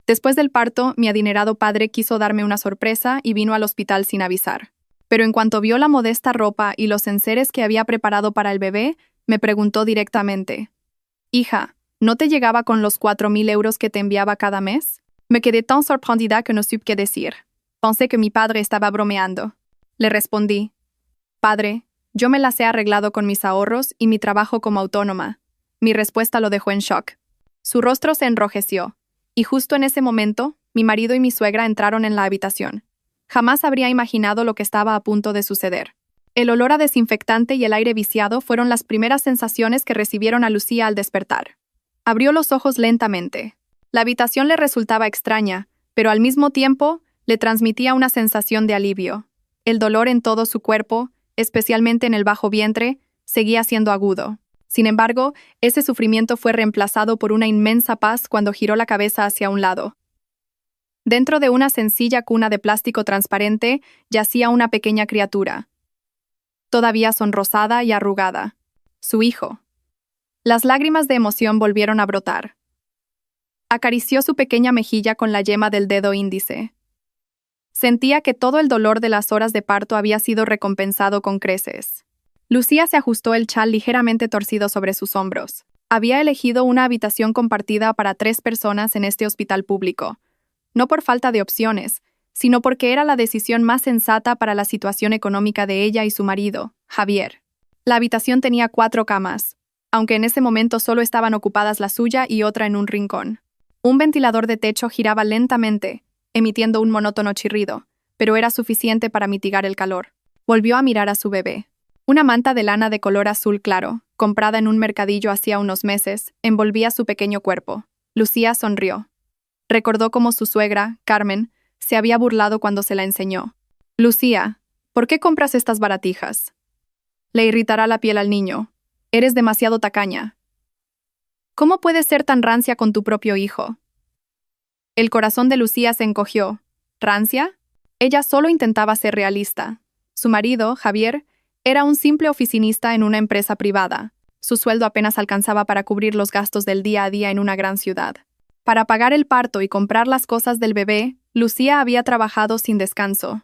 Después del parto, mi adinerado padre quiso darme una sorpresa y vino al hospital sin avisar. Pero en cuanto vio la modesta ropa y los enseres que había preparado para el bebé, me preguntó directamente: «Hija, ¿no te llegaba con los 4.000 euros que te enviaba cada mes?» Me quedé tan sorprendida que no supe qué decir. Pensé que mi padre estaba bromeando. Le respondí: «Padre, yo me las he arreglado con mis ahorros y mi trabajo como autónoma». Mi respuesta lo dejó en shock. Su rostro se enrojeció, y justo en ese momento, mi marido y mi suegra entraron en la habitación. Jamás habría imaginado lo que estaba a punto de suceder. El olor a desinfectante y el aire viciado fueron las primeras sensaciones que recibieron a Lucía al despertar. Abrió los ojos lentamente. La habitación le resultaba extraña, pero al mismo tiempo le transmitía una sensación de alivio. El dolor en todo su cuerpo, especialmente en el bajo vientre, seguía siendo agudo. Sin embargo, ese sufrimiento fue reemplazado por una inmensa paz cuando giró la cabeza hacia un lado. Dentro de una sencilla cuna de plástico transparente yacía una pequeña criatura, todavía sonrosada y arrugada. Su hijo. Las lágrimas de emoción volvieron a brotar. Acarició su pequeña mejilla con la yema del dedo índice. Sentía que todo el dolor de las horas de parto había sido recompensado con creces. Lucía se ajustó el chal ligeramente torcido sobre sus hombros. Había elegido una habitación compartida para 3 personas en este hospital público, no por falta de opciones, sino porque era la decisión más sensata para la situación económica de ella y su marido, Javier. La habitación tenía 4 camas, aunque en ese momento solo estaban ocupadas la suya y otra en un rincón. Un ventilador de techo giraba lentamente, emitiendo un monótono chirrido, pero era suficiente para mitigar el calor. Volvió a mirar a su bebé. Una manta de lana de color azul claro, comprada en un mercadillo hacía unos meses, envolvía su pequeño cuerpo. Lucía sonrió. Recordó cómo su suegra, Carmen, se había burlado cuando se la enseñó. «Lucía, ¿por qué compras estas baratijas? Le irritará la piel al niño. Eres demasiado tacaña. ¿Cómo puedes ser tan rancia con tu propio hijo?» El corazón de Lucía se encogió. ¿Rancia? Ella solo intentaba ser realista. Su marido, Javier, era un simple oficinista en una empresa privada. Su sueldo apenas alcanzaba para cubrir los gastos del día a día en una gran ciudad. Para pagar el parto y comprar las cosas del bebé, Lucía había trabajado sin descanso.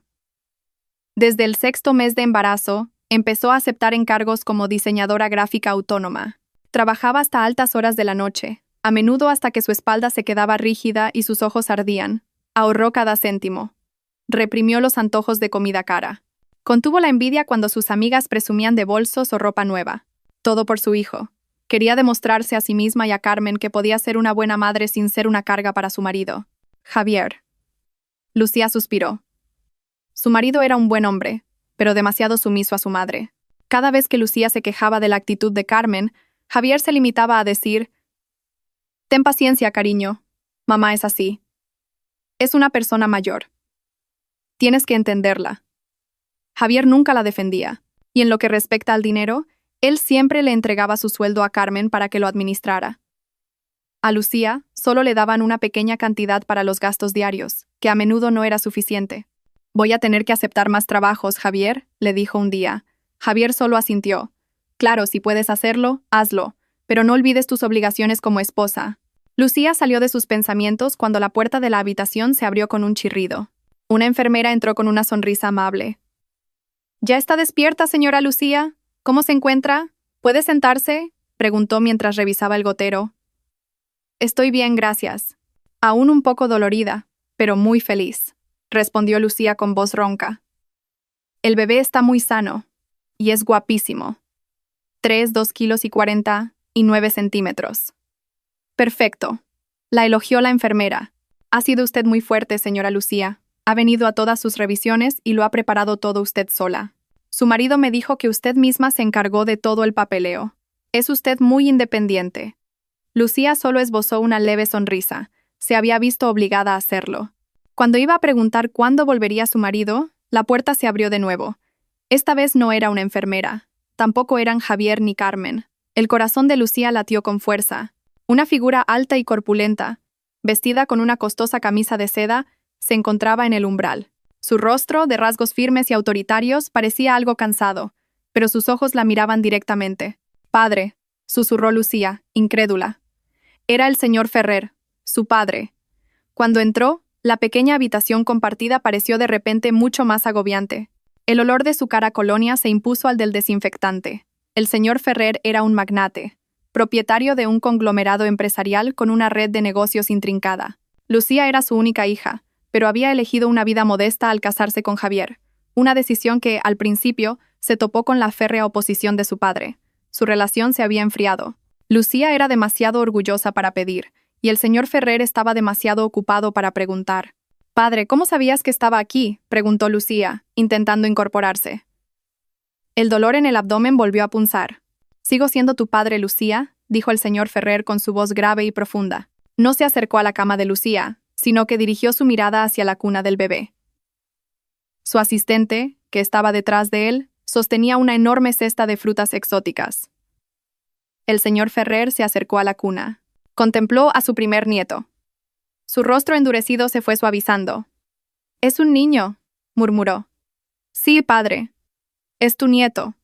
Desde el 6º mes de embarazo, empezó a aceptar encargos como diseñadora gráfica autónoma. Trabajaba hasta altas horas de la noche, a menudo hasta que su espalda se quedaba rígida y sus ojos ardían. Ahorró cada céntimo. Reprimió los antojos de comida cara. Contuvo la envidia cuando sus amigas presumían de bolsos o ropa nueva. Todo por su hijo. Quería demostrarse a sí misma y a Carmen que podía ser una buena madre sin ser una carga para su marido. Javier. Lucía suspiró. Su marido era un buen hombre, pero demasiado sumiso a su madre. Cada vez que Lucía se quejaba de la actitud de Carmen, Javier se limitaba a decir: «Ten paciencia, cariño. Mamá es así. Es una persona mayor. Tienes que entenderla». Javier nunca la defendía, y en lo que respecta al dinero, él siempre le entregaba su sueldo a Carmen para que lo administrara. A Lucía solo le daban una pequeña cantidad para los gastos diarios, que a menudo no era suficiente. «Voy a tener que aceptar más trabajos, Javier», le dijo un día. Javier solo asintió. «Claro, si puedes hacerlo, hazlo, pero no olvides tus obligaciones como esposa». Lucía salió de sus pensamientos cuando la puerta de la habitación se abrió con un chirrido. Una enfermera entró con una sonrisa amable. «¿Ya está despierta, señora Lucía? ¿Cómo se encuentra? ¿Puede sentarse?», preguntó mientras revisaba el gotero. «Estoy bien, gracias. Aún un poco dolorida, pero muy feliz», respondió Lucía con voz ronca. «El bebé está muy sano, y es guapísimo. 2 kilos y 49 centímetros. Perfecto», la elogió la enfermera. «Ha sido usted muy fuerte, señora Lucía. Ha venido a todas sus revisiones y lo ha preparado todo usted sola. Su marido me dijo que usted misma se encargó de todo el papeleo. Es usted muy independiente». Lucía solo esbozó una leve sonrisa. Se había visto obligada a hacerlo. Cuando iba a preguntar cuándo volvería su marido, la puerta se abrió de nuevo. Esta vez no era una enfermera. Tampoco eran Javier ni Carmen. El corazón de Lucía latió con fuerza. Una figura alta y corpulenta, vestida con una costosa camisa de seda, se encontraba en el umbral. Su rostro, de rasgos firmes y autoritarios, parecía algo cansado, pero sus ojos la miraban directamente. «Padre», susurró Lucía, incrédula. Era el señor Ferrer, su padre. Cuando entró, la pequeña habitación compartida pareció de repente mucho más agobiante. El olor de su cara colonia se impuso al del desinfectante. El señor Ferrer era un magnate, propietario de un conglomerado empresarial con una red de negocios intrincada. Lucía era su única hija, pero había elegido una vida modesta al casarse con Javier, una decisión que, al principio, se topó con la férrea oposición de su padre. Su relación se había enfriado. Lucía era demasiado orgullosa para pedir, y el señor Ferrer estaba demasiado ocupado para preguntar. «Padre, ¿cómo sabías que estaba aquí?», preguntó Lucía, intentando incorporarse. El dolor en el abdomen volvió a punzar. «¿Sigo siendo tu padre, Lucía?», dijo el señor Ferrer con su voz grave y profunda. No se acercó a la cama de Lucía, sino que dirigió su mirada hacia la cuna del bebé. Su asistente, que estaba detrás de él, sostenía una enorme cesta de frutas exóticas. El señor Ferrer se acercó a la cuna. Contempló a su primer nieto. Su rostro endurecido se fue suavizando. «Es un niño», murmuró. «Sí, padre. Es tu nieto»,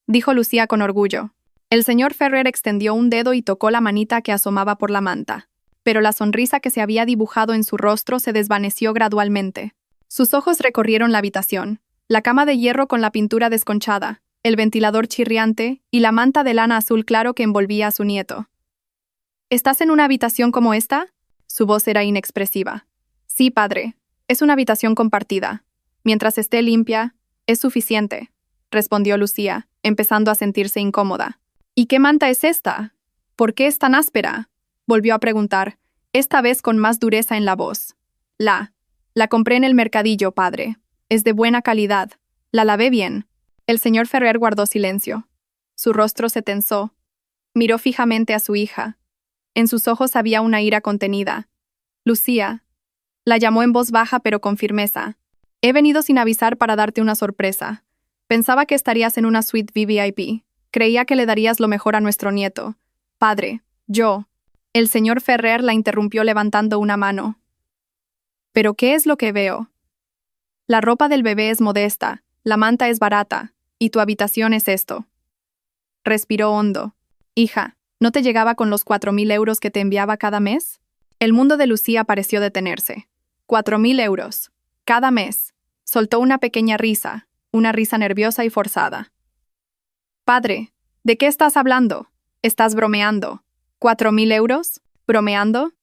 dijo Lucía con orgullo. El señor Ferrer extendió un dedo y tocó la manita que asomaba por la manta, pero la sonrisa que se había dibujado en su rostro se desvaneció gradualmente. Sus ojos recorrieron la habitación, la cama de hierro con la pintura desconchada, el ventilador chirriante y la manta de lana azul claro que envolvía a su nieto. «¿Estás en una habitación como esta?», su voz era inexpresiva. «Sí, padre. Es una habitación compartida. Mientras esté limpia, es suficiente», respondió Lucía, empezando a sentirse incómoda. «¿Y qué manta es esta? ¿Por qué es tan áspera?», volvió a preguntar, esta vez con más dureza en la voz. La compré en el mercadillo, padre. Es de buena calidad. La lavé bien». El señor Ferrer guardó silencio. Su rostro se tensó. Miró fijamente a su hija. En sus ojos había una ira contenida. «Lucía», la llamó en voz baja pero con firmeza. «He venido sin avisar para darte una sorpresa. Pensaba que estarías en una suite VVIP. Creía que le darías lo mejor a nuestro nieto. Padre, yo». El señor Ferrer la interrumpió levantando una mano. «¿Pero qué es lo que veo? La ropa del bebé es modesta, la manta es barata, y tu habitación es esto». Respiró hondo. «Hija, ¿no te llegaba con los 4.000 euros que te enviaba cada mes?». El mundo de Lucía pareció detenerse. 4.000 euros. Cada mes. Soltó una pequeña risa, una risa nerviosa y forzada. «Padre, ¿de qué estás hablando? Estás bromeando. ¿4.000 euros? ¿Bromeando?».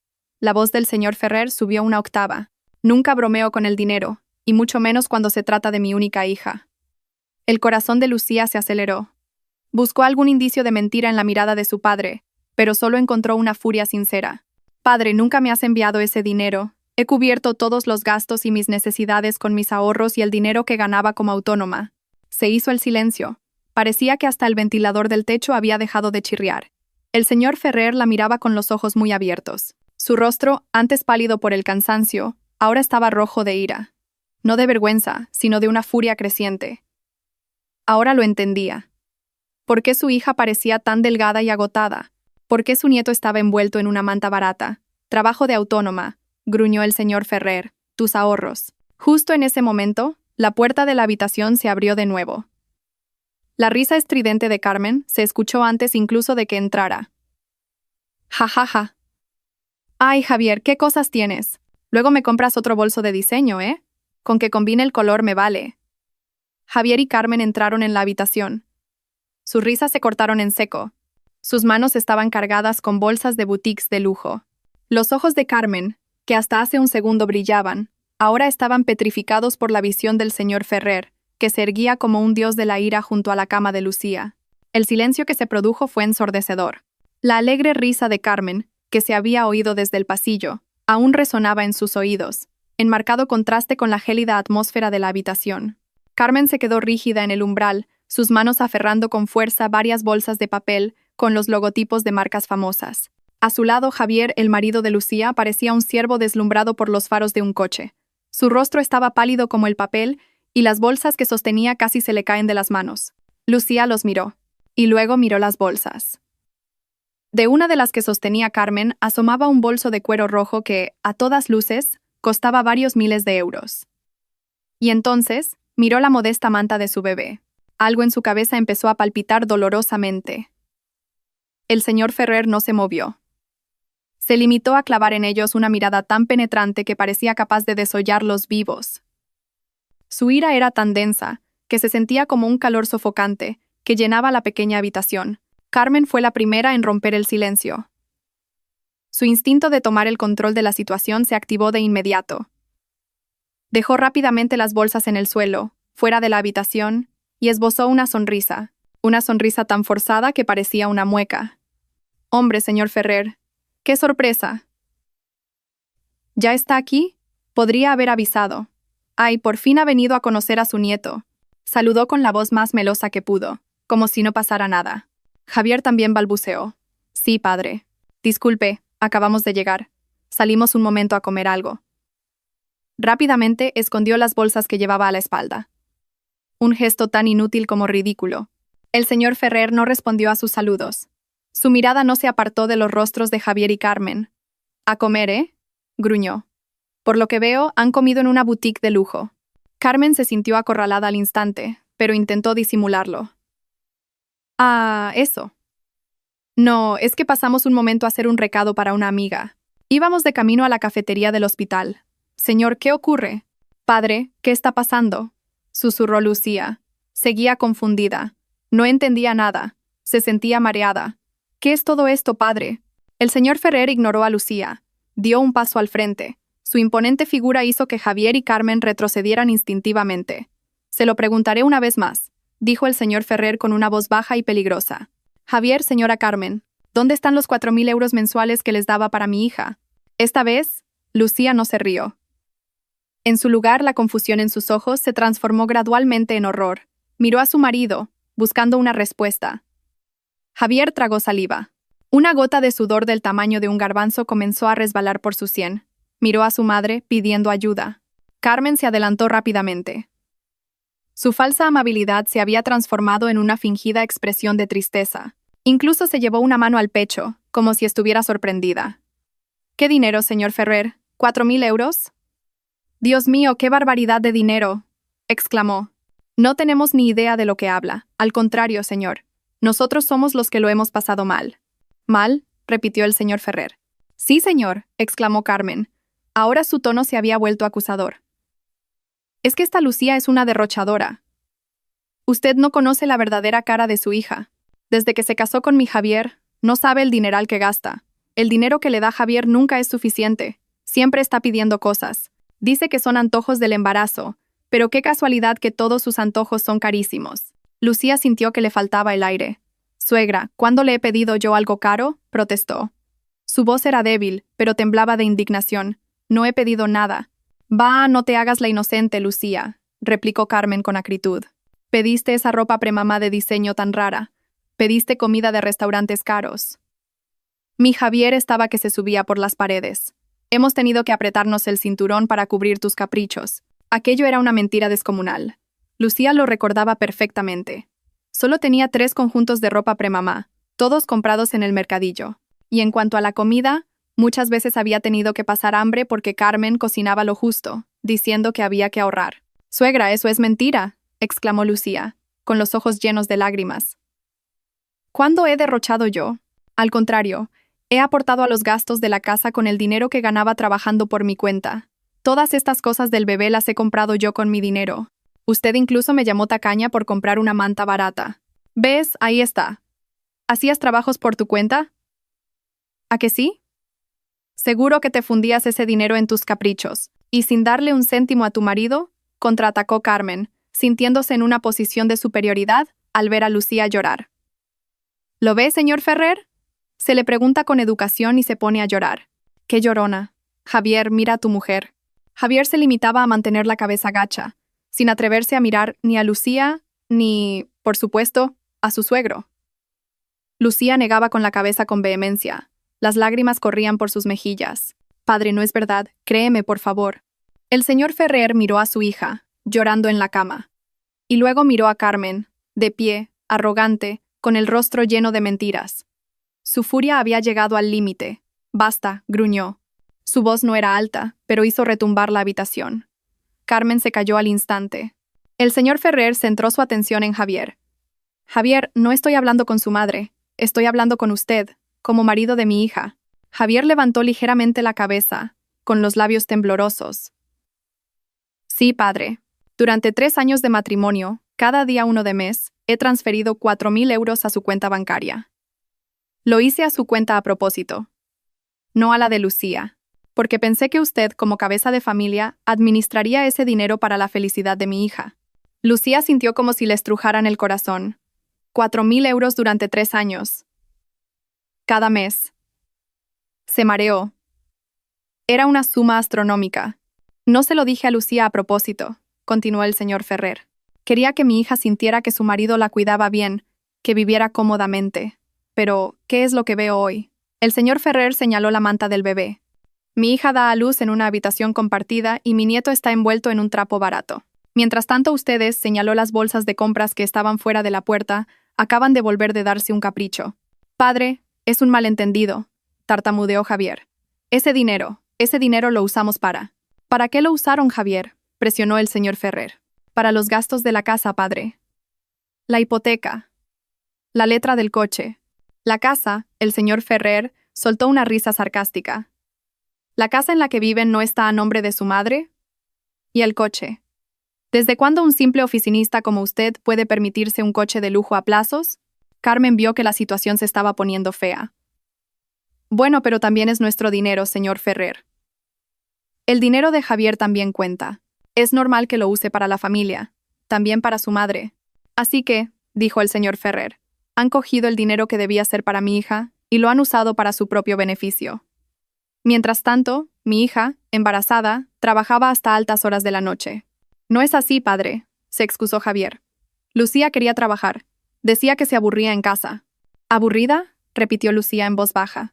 La voz del señor Ferrer subió una octava. «Nunca bromeo con el dinero, y mucho menos cuando se trata de mi única hija». El corazón de Lucía se aceleró. Buscó algún indicio de mentira en la mirada de su padre, pero solo encontró una furia sincera. «Padre, nunca me has enviado ese dinero. He cubierto todos los gastos y mis necesidades con mis ahorros y el dinero que ganaba como autónoma». Se hizo el silencio. Parecía que hasta el ventilador del techo había dejado de chirriar. El señor Ferrer la miraba con los ojos muy abiertos. Su rostro, antes pálido por el cansancio, ahora estaba rojo de ira. No de vergüenza, sino de una furia creciente. Ahora lo entendía. ¿Por qué su hija parecía tan delgada y agotada? ¿Por qué su nieto estaba envuelto en una manta barata? «Trabajo de autónoma», gruñó el señor Ferrer. «Tus ahorros». Justo en ese momento, la puerta de la habitación se abrió de nuevo. La risa estridente de Carmen se escuchó antes incluso de que entrara. «Ja, ja, ja. Ay, Javier, ¿qué cosas tienes? Luego me compras otro bolso de diseño, ¿eh? Con que combine el color me vale». Javier y Carmen entraron en la habitación. Sus risas se cortaron en seco. Sus manos estaban cargadas con bolsas de boutiques de lujo. Los ojos de Carmen, que hasta hace un segundo brillaban, ahora estaban petrificados por la visión del señor Ferrer, que se erguía como un dios de la ira junto a la cama de Lucía. El silencio que se produjo fue ensordecedor. La alegre risa de Carmen, que se había oído desde el pasillo, aún resonaba en sus oídos, en marcado contraste con la gélida atmósfera de la habitación. Carmen se quedó rígida en el umbral, sus manos aferrando con fuerza varias bolsas de papel con los logotipos de marcas famosas. A su lado, Javier, el marido de Lucía, parecía un ciervo deslumbrado por los faros de un coche. Su rostro estaba pálido como el papel y las bolsas que sostenía casi se le caen de las manos. Lucía los miró, y luego miró las bolsas. De una de las que sostenía Carmen asomaba un bolso de cuero rojo que, a todas luces, costaba varios miles de euros. Y entonces, miró la modesta manta de su bebé. Algo en su cabeza empezó a palpitar dolorosamente. El señor Ferrer no se movió. Se limitó a clavar en ellos una mirada tan penetrante que parecía capaz de desollarlos vivos. Su ira era tan densa, que se sentía como un calor sofocante, que llenaba la pequeña habitación. Carmen fue la primera en romper el silencio. Su instinto de tomar el control de la situación se activó de inmediato. Dejó rápidamente las bolsas en el suelo, fuera de la habitación, y esbozó una sonrisa tan forzada que parecía una mueca. «Hombre, señor Ferrer, qué sorpresa». «¿Ya está aquí? Podría haber avisado». «Ay, por fin ha venido a conocer a su nieto». Saludó con la voz más melosa que pudo, como si no pasara nada. Javier también balbuceó. «Sí, padre. Disculpe, acabamos de llegar. Salimos un momento a comer algo». Rápidamente escondió las bolsas que llevaba a la espalda. Un gesto tan inútil como ridículo. El señor Ferrer no respondió a sus saludos. Su mirada no se apartó de los rostros de Javier y Carmen. «¿A comer, eh?», gruñó. «Por lo que veo, han comido en una boutique de lujo». Carmen se sintió acorralada al instante, pero intentó disimularlo. «Ah, eso». «No, es que pasamos un momento a hacer un recado para una amiga. Íbamos de camino a la cafetería del hospital». «Señor, ¿qué ocurre?» «Padre, ¿qué está pasando?», susurró Lucía. Seguía confundida. No entendía nada. Se sentía mareada. «¿Qué es todo esto, padre?». El señor Ferrer ignoró a Lucía. Dio un paso al frente. Su imponente figura hizo que Javier y Carmen retrocedieran instintivamente. «Se lo preguntaré una vez más», dijo el señor Ferrer con una voz baja y peligrosa. «Javier, señora Carmen, ¿dónde están los 4.000 euros mensuales que les daba para mi hija?». Esta vez, Lucía no se rió. En su lugar, la confusión en sus ojos se transformó gradualmente en horror. Miró a su marido, buscando una respuesta. Javier tragó saliva. Una gota de sudor del tamaño de un garbanzo comenzó a resbalar por su sien. Miró a su madre, pidiendo ayuda. Carmen se adelantó rápidamente. Su falsa amabilidad se había transformado en una fingida expresión de tristeza. Incluso se llevó una mano al pecho, como si estuviera sorprendida. «¿Qué dinero, señor Ferrer? ¿4.000 euros?» «Dios mío, qué barbaridad de dinero», exclamó. «No tenemos ni idea de lo que habla. Al contrario, señor. Nosotros somos los que lo hemos pasado mal». «¿Mal?», repitió el señor Ferrer. «Sí, señor», exclamó Carmen. Ahora su tono se había vuelto acusador. «Es que esta Lucía es una derrochadora. Usted no conoce la verdadera cara de su hija. Desde que se casó con mi Javier, no sabe el dineral que gasta. El dinero que le da Javier nunca es suficiente. Siempre está pidiendo cosas. Dice que son antojos del embarazo, pero qué casualidad que todos sus antojos son carísimos». Lucía sintió que le faltaba el aire. «Suegra, ¿cuándo le he pedido yo algo caro?», protestó. Su voz era débil, pero temblaba de indignación. «No he pedido nada». «Va, no te hagas la inocente, Lucía», replicó Carmen con acritud. «Pediste esa ropa premamá de diseño tan rara. Pediste comida de restaurantes caros. Mi Javier estaba que se subía por las paredes. Hemos tenido que apretarnos el cinturón para cubrir tus caprichos». Aquello era una mentira descomunal. Lucía lo recordaba perfectamente. Solo tenía 3 conjuntos de ropa premamá, todos comprados en el mercadillo. Y en cuanto a la comida, muchas veces había tenido que pasar hambre porque Carmen cocinaba lo justo, diciendo que había que ahorrar. «Suegra, eso es mentira», exclamó Lucía, con los ojos llenos de lágrimas. «¿Cuándo he derrochado yo? Al contrario, he aportado a los gastos de la casa con el dinero que ganaba trabajando por mi cuenta. Todas estas cosas del bebé las he comprado yo con mi dinero. Usted incluso me llamó tacaña por comprar una manta barata. ¿Ves? Ahí está. ¿Hacías trabajos por tu cuenta? ¿A que sí? Seguro que te fundías ese dinero en tus caprichos. Y sin darle un céntimo a tu marido», contraatacó Carmen, sintiéndose en una posición de superioridad al ver a Lucía llorar. «¿Lo ve, señor Ferrer?», se le pregunta con educación y se pone a llorar. «Qué llorona. Javier, mira a tu mujer». Javier se limitaba a mantener la cabeza gacha, sin atreverse a mirar ni a Lucía, ni, por supuesto, a su suegro. Lucía negaba con la cabeza con vehemencia. Las lágrimas corrían por sus mejillas. «Padre, no es verdad. Créeme, por favor». El señor Ferrer miró a su hija, llorando en la cama. Y luego miró a Carmen, de pie, arrogante, con el rostro lleno de mentiras. Su furia había llegado al límite. «Basta», gruñó. Su voz no era alta, pero hizo retumbar la habitación. Carmen se calló al instante. El señor Ferrer centró su atención en Javier. «Javier, no estoy hablando con su madre. Estoy hablando con usted, como marido de mi hija». Javier levantó ligeramente la cabeza, con los labios temblorosos. Sí, padre. Durante 3 años de matrimonio, cada día 1 de mes, he transferido 4.000 euros a su cuenta bancaria. Lo hice a su cuenta a propósito, no a la de Lucía, porque pensé que usted, como cabeza de familia, administraría ese dinero para la felicidad de mi hija. Lucía sintió como si le estrujaran el corazón. 4.000 euros durante 3 años. Cada mes. Se mareó. Era una suma astronómica. No se lo dije a Lucía a propósito, continuó el señor Ferrer. Quería que mi hija sintiera que su marido la cuidaba bien, que viviera cómodamente. Pero, ¿qué es lo que veo hoy? El señor Ferrer señaló la manta del bebé. Mi hija da a luz en una habitación compartida y mi nieto está envuelto en un trapo barato. Mientras tanto ustedes, señaló las bolsas de compras que estaban fuera de la puerta, acaban de volver de darse un capricho. Padre, es un malentendido, tartamudeó Javier. Ese dinero lo usamos para... ¿Para qué lo usaron, Javier?, presionó el señor Ferrer. Para los gastos de la casa, padre. La hipoteca. La letra del coche. La casa, el señor Ferrer soltó una risa sarcástica. ¿La casa en la que viven no está a nombre de su madre? ¿Y el coche? ¿Desde cuándo un simple oficinista como usted puede permitirse un coche de lujo a plazos? Carmen vio que la situación se estaba poniendo fea. Bueno, pero también es nuestro dinero, señor Ferrer. El dinero de Javier también cuenta. Es normal que lo use para la familia, también para su madre. Así que, dijo el señor Ferrer, han cogido el dinero que debía ser para mi hija y lo han usado para su propio beneficio. Mientras tanto, mi hija, embarazada, trabajaba hasta altas horas de la noche. No es así, padre, se excusó Javier. Lucía quería trabajar. Decía que se aburría en casa. ¿Aburrida?, repitió Lucía en voz baja.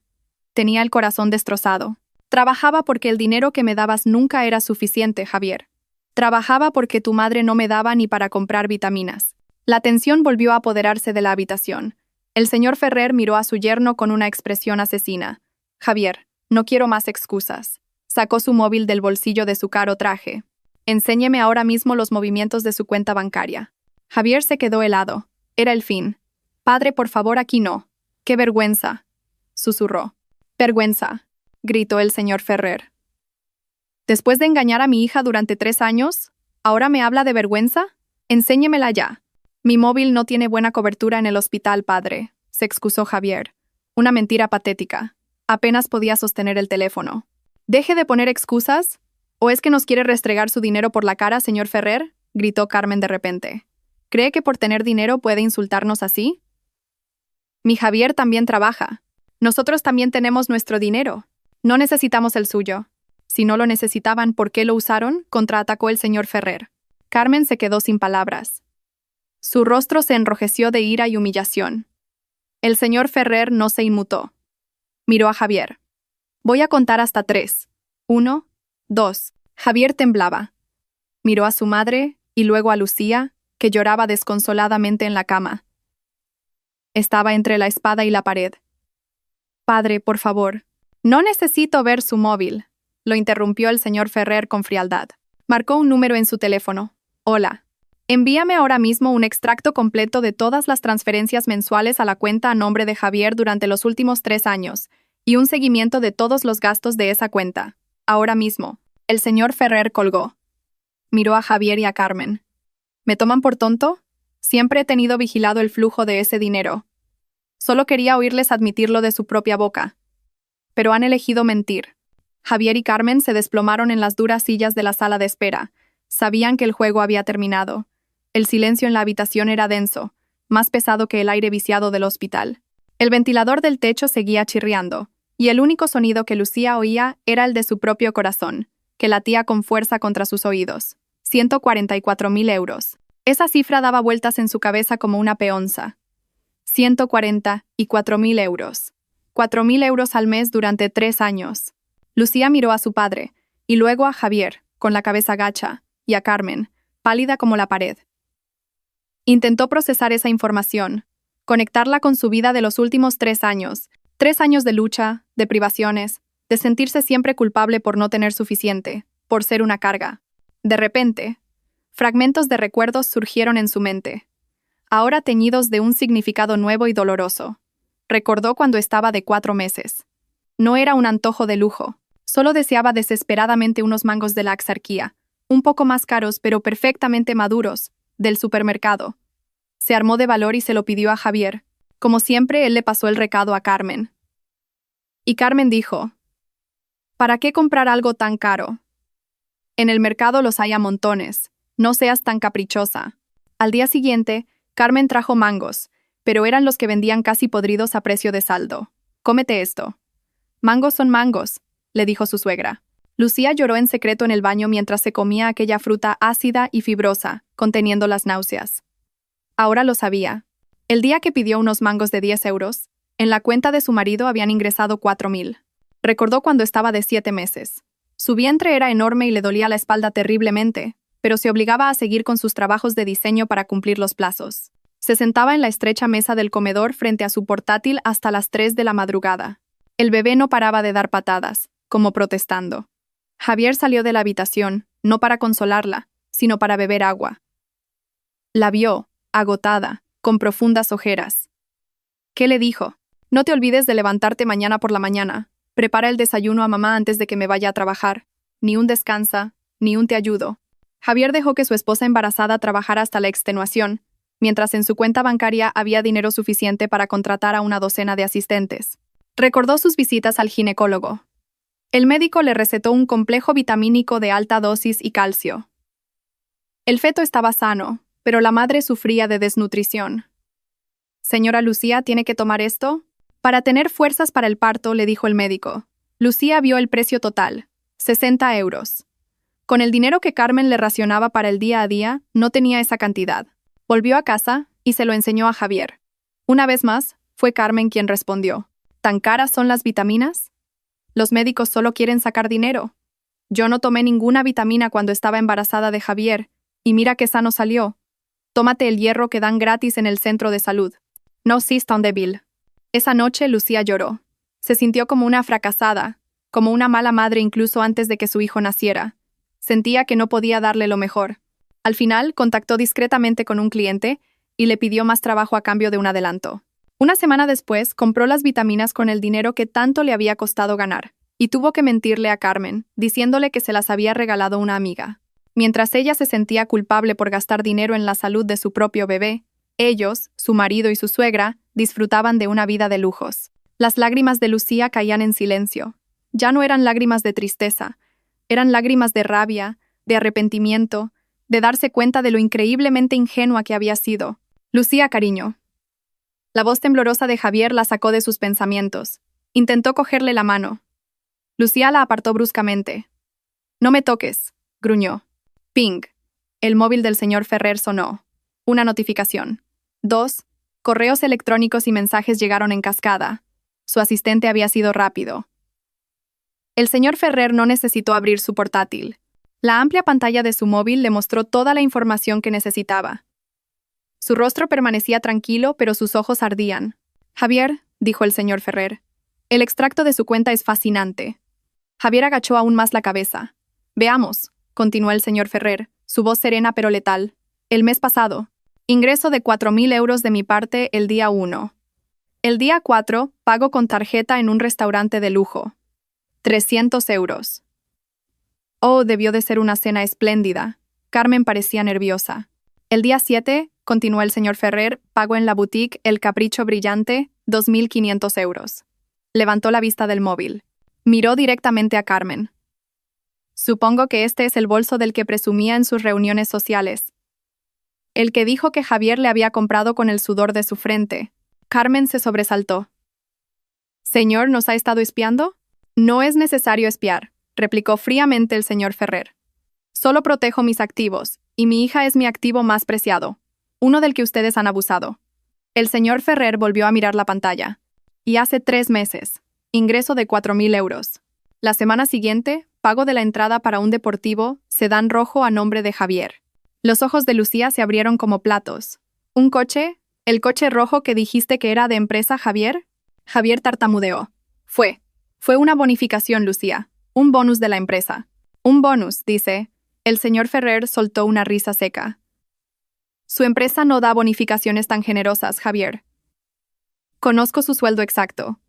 Tenía el corazón destrozado. Trabajaba porque el dinero que me dabas nunca era suficiente, Javier. Trabajaba porque tu madre no me daba ni para comprar vitaminas. La tensión volvió a apoderarse de la habitación. El señor Ferrer miró a su yerno con una expresión asesina. Javier, no quiero más excusas. Sacó su móvil del bolsillo de su caro traje. Enséñeme ahora mismo los movimientos de su cuenta bancaria. Javier se quedó helado. Era el fin. Padre, por favor, aquí no. ¡Qué vergüenza!, susurró. Vergüenza, gritó el señor Ferrer. Después de engañar a mi hija durante 3 años, ¿ahora me habla de vergüenza? Enséñemela ya. Mi móvil no tiene buena cobertura en el hospital, padre, se excusó Javier. Una mentira patética. Apenas podía sostener el teléfono. ¿Deje de poner excusas? ¿O es que nos quiere restregar su dinero por la cara, señor Ferrer?, gritó Carmen de repente. ¿Cree que por tener dinero puede insultarnos así? Mi Javier también trabaja. Nosotros también tenemos nuestro dinero. No necesitamos el suyo. Si no lo necesitaban, ¿por qué lo usaron?, contraatacó el señor Ferrer. Carmen se quedó sin palabras. Su rostro se enrojeció de ira y humillación. El señor Ferrer no se inmutó. Miró a Javier. Voy a contar hasta 3. 1, 2. Javier temblaba. Miró a su madre y luego a Lucía, que lloraba desconsoladamente en la cama. Estaba entre la espada y la pared. Padre, por favor. No necesito ver su móvil, lo interrumpió el señor Ferrer con frialdad. Marcó un número en su teléfono. Hola. Envíame ahora mismo un extracto completo de todas las transferencias mensuales a la cuenta a nombre de Javier durante los últimos 3 años, y un seguimiento de todos los gastos de esa cuenta. Ahora mismo. El señor Ferrer colgó. Miró a Javier y a Carmen. ¿Me toman por tonto? Siempre he tenido vigilado el flujo de ese dinero. Solo quería oírles admitirlo de su propia boca. Pero han elegido mentir. Javier y Carmen se desplomaron en las duras sillas de la sala de espera. Sabían que el juego había terminado. El silencio en la habitación era denso, más pesado que el aire viciado del hospital. El ventilador del techo seguía chirriando, y el único sonido que Lucía oía era el de su propio corazón, que latía con fuerza contra sus oídos. 144.000 euros. Esa cifra daba vueltas en su cabeza como una peonza. 144.000 euros. 4.000 euros al mes durante 3 años. Lucía miró a su padre, y luego a Javier, con la cabeza gacha, y a Carmen, pálida como la pared. Intentó procesar esa información, conectarla con su vida de los últimos 3 años, 3 años de lucha, de privaciones, de sentirse siempre culpable por no tener suficiente, por ser una carga. De repente, fragmentos de recuerdos surgieron en su mente, ahora teñidos de un significado nuevo y doloroso. Recordó cuando estaba de 4 meses. No era un antojo de lujo. Solo deseaba desesperadamente unos mangos de la Axarquía, un poco más caros pero perfectamente maduros, del supermercado. Se armó de valor y se lo pidió a Javier. Como siempre, él le pasó el recado a Carmen. Y Carmen dijo: ¿para qué comprar algo tan caro? En el mercado los hay a montones. No seas tan caprichosa. Al día siguiente, Carmen trajo mangos, pero eran los que vendían casi podridos a precio de saldo. Cómete esto. Mangos son mangos, le dijo su suegra. Lucía lloró en secreto en el baño mientras se comía aquella fruta ácida y fibrosa, conteniendo las náuseas. Ahora lo sabía. El día que pidió unos mangos de 10 euros, en la cuenta de su marido habían ingresado 4.000. Recordó cuando estaba de 7 meses. Su vientre era enorme y le dolía la espalda terriblemente, pero se obligaba a seguir con sus trabajos de diseño para cumplir los plazos. Se sentaba en la estrecha mesa del comedor frente a su portátil hasta las 3 de la madrugada. El bebé no paraba de dar patadas, como protestando. Javier salió de la habitación, no para consolarla, sino para beber agua. La vio, agotada, con profundas ojeras. ¿Qué le dijo? No te olvides de levantarte mañana por la mañana. Prepara el desayuno a mamá antes de que me vaya a trabajar. Ni un descansa, ni un te ayudo. Javier dejó que su esposa embarazada trabajara hasta la extenuación, mientras en su cuenta bancaria había dinero suficiente para contratar a una docena de asistentes. Recordó sus visitas al ginecólogo. El médico le recetó un complejo vitamínico de alta dosis y calcio. El feto estaba sano, pero la madre sufría de desnutrición. «Señora Lucía, ¿tiene que tomar esto?» Para tener fuerzas para el parto, le dijo el médico. Lucía vio el precio total, 60 euros. Con el dinero que Carmen le racionaba para el día a día, no tenía esa cantidad. Volvió a casa y se lo enseñó a Javier. Una vez más, fue Carmen quien respondió. ¿Tan caras son las vitaminas? Los médicos solo quieren sacar dinero. Yo no tomé ninguna vitamina cuando estaba embarazada de Javier, y mira qué sano salió. Tómate el hierro que dan gratis en el centro de salud. No seas tan débil. Esa noche Lucía lloró. Se sintió como una fracasada, como una mala madre incluso antes de que su hijo naciera. Sentía que no podía darle lo mejor. Al final, contactó discretamente con un cliente y le pidió más trabajo a cambio de un adelanto. Una semana después, compró las vitaminas con el dinero que tanto le había costado ganar, y tuvo que mentirle a Carmen, diciéndole que se las había regalado una amiga. Mientras ella se sentía culpable por gastar dinero en la salud de su propio bebé, ellos, su marido y su suegra, disfrutaban de una vida de lujos. Las lágrimas de Lucía caían en silencio. Ya no eran lágrimas de tristeza, eran lágrimas de rabia, de arrepentimiento, de darse cuenta de lo increíblemente ingenua que había sido. Lucía, cariño. La voz temblorosa de Javier la sacó de sus pensamientos. Intentó cogerle la mano. Lucía la apartó bruscamente. No me toques, gruñó. Ping. El móvil del señor Ferrer sonó. Una notificación. 2. Correos electrónicos y mensajes llegaron en cascada. Su asistente había sido rápido. El señor Ferrer no necesitó abrir su portátil. La amplia pantalla de su móvil le mostró toda la información que necesitaba. Su rostro permanecía tranquilo, pero sus ojos ardían. Javier, dijo el señor Ferrer, el extracto de su cuenta es fascinante. Javier agachó aún más la cabeza. Veamos, continuó el señor Ferrer, su voz serena pero letal. El mes pasado, ingreso de 4.000 euros de mi parte el día 1. El día 4, pago con tarjeta en un restaurante de lujo. 300 euros. Oh, debió de ser una cena espléndida. Carmen parecía nerviosa. El día 7, continuó el señor Ferrer, pago en la boutique El Capricho Brillante, 2.500 euros. Levantó la vista del móvil. Miró directamente a Carmen. Supongo que este es el bolso del que presumía en sus reuniones sociales. El que dijo que Javier le había comprado con el sudor de su frente. Carmen se sobresaltó. ¿Señor, nos ha estado espiando? No es necesario espiar, replicó fríamente el señor Ferrer. Solo protejo mis activos, y mi hija es mi activo más preciado, uno del que ustedes han abusado. El señor Ferrer volvió a mirar la pantalla. Y hace 3 meses, ingreso de 4.000 euros. La semana siguiente, pago de la entrada para un deportivo, sedán rojo a nombre de Javier. Los ojos de Lucía se abrieron como platos. ¿Un coche? ¿El coche rojo que dijiste que era de empresa, Javier? Javier tartamudeó. Fue una bonificación, Lucía. Un bonus de la empresa. Un bonus, dice. El señor Ferrer soltó una risa seca. Su empresa no da bonificaciones tan generosas, Javier. Conozco su sueldo exacto.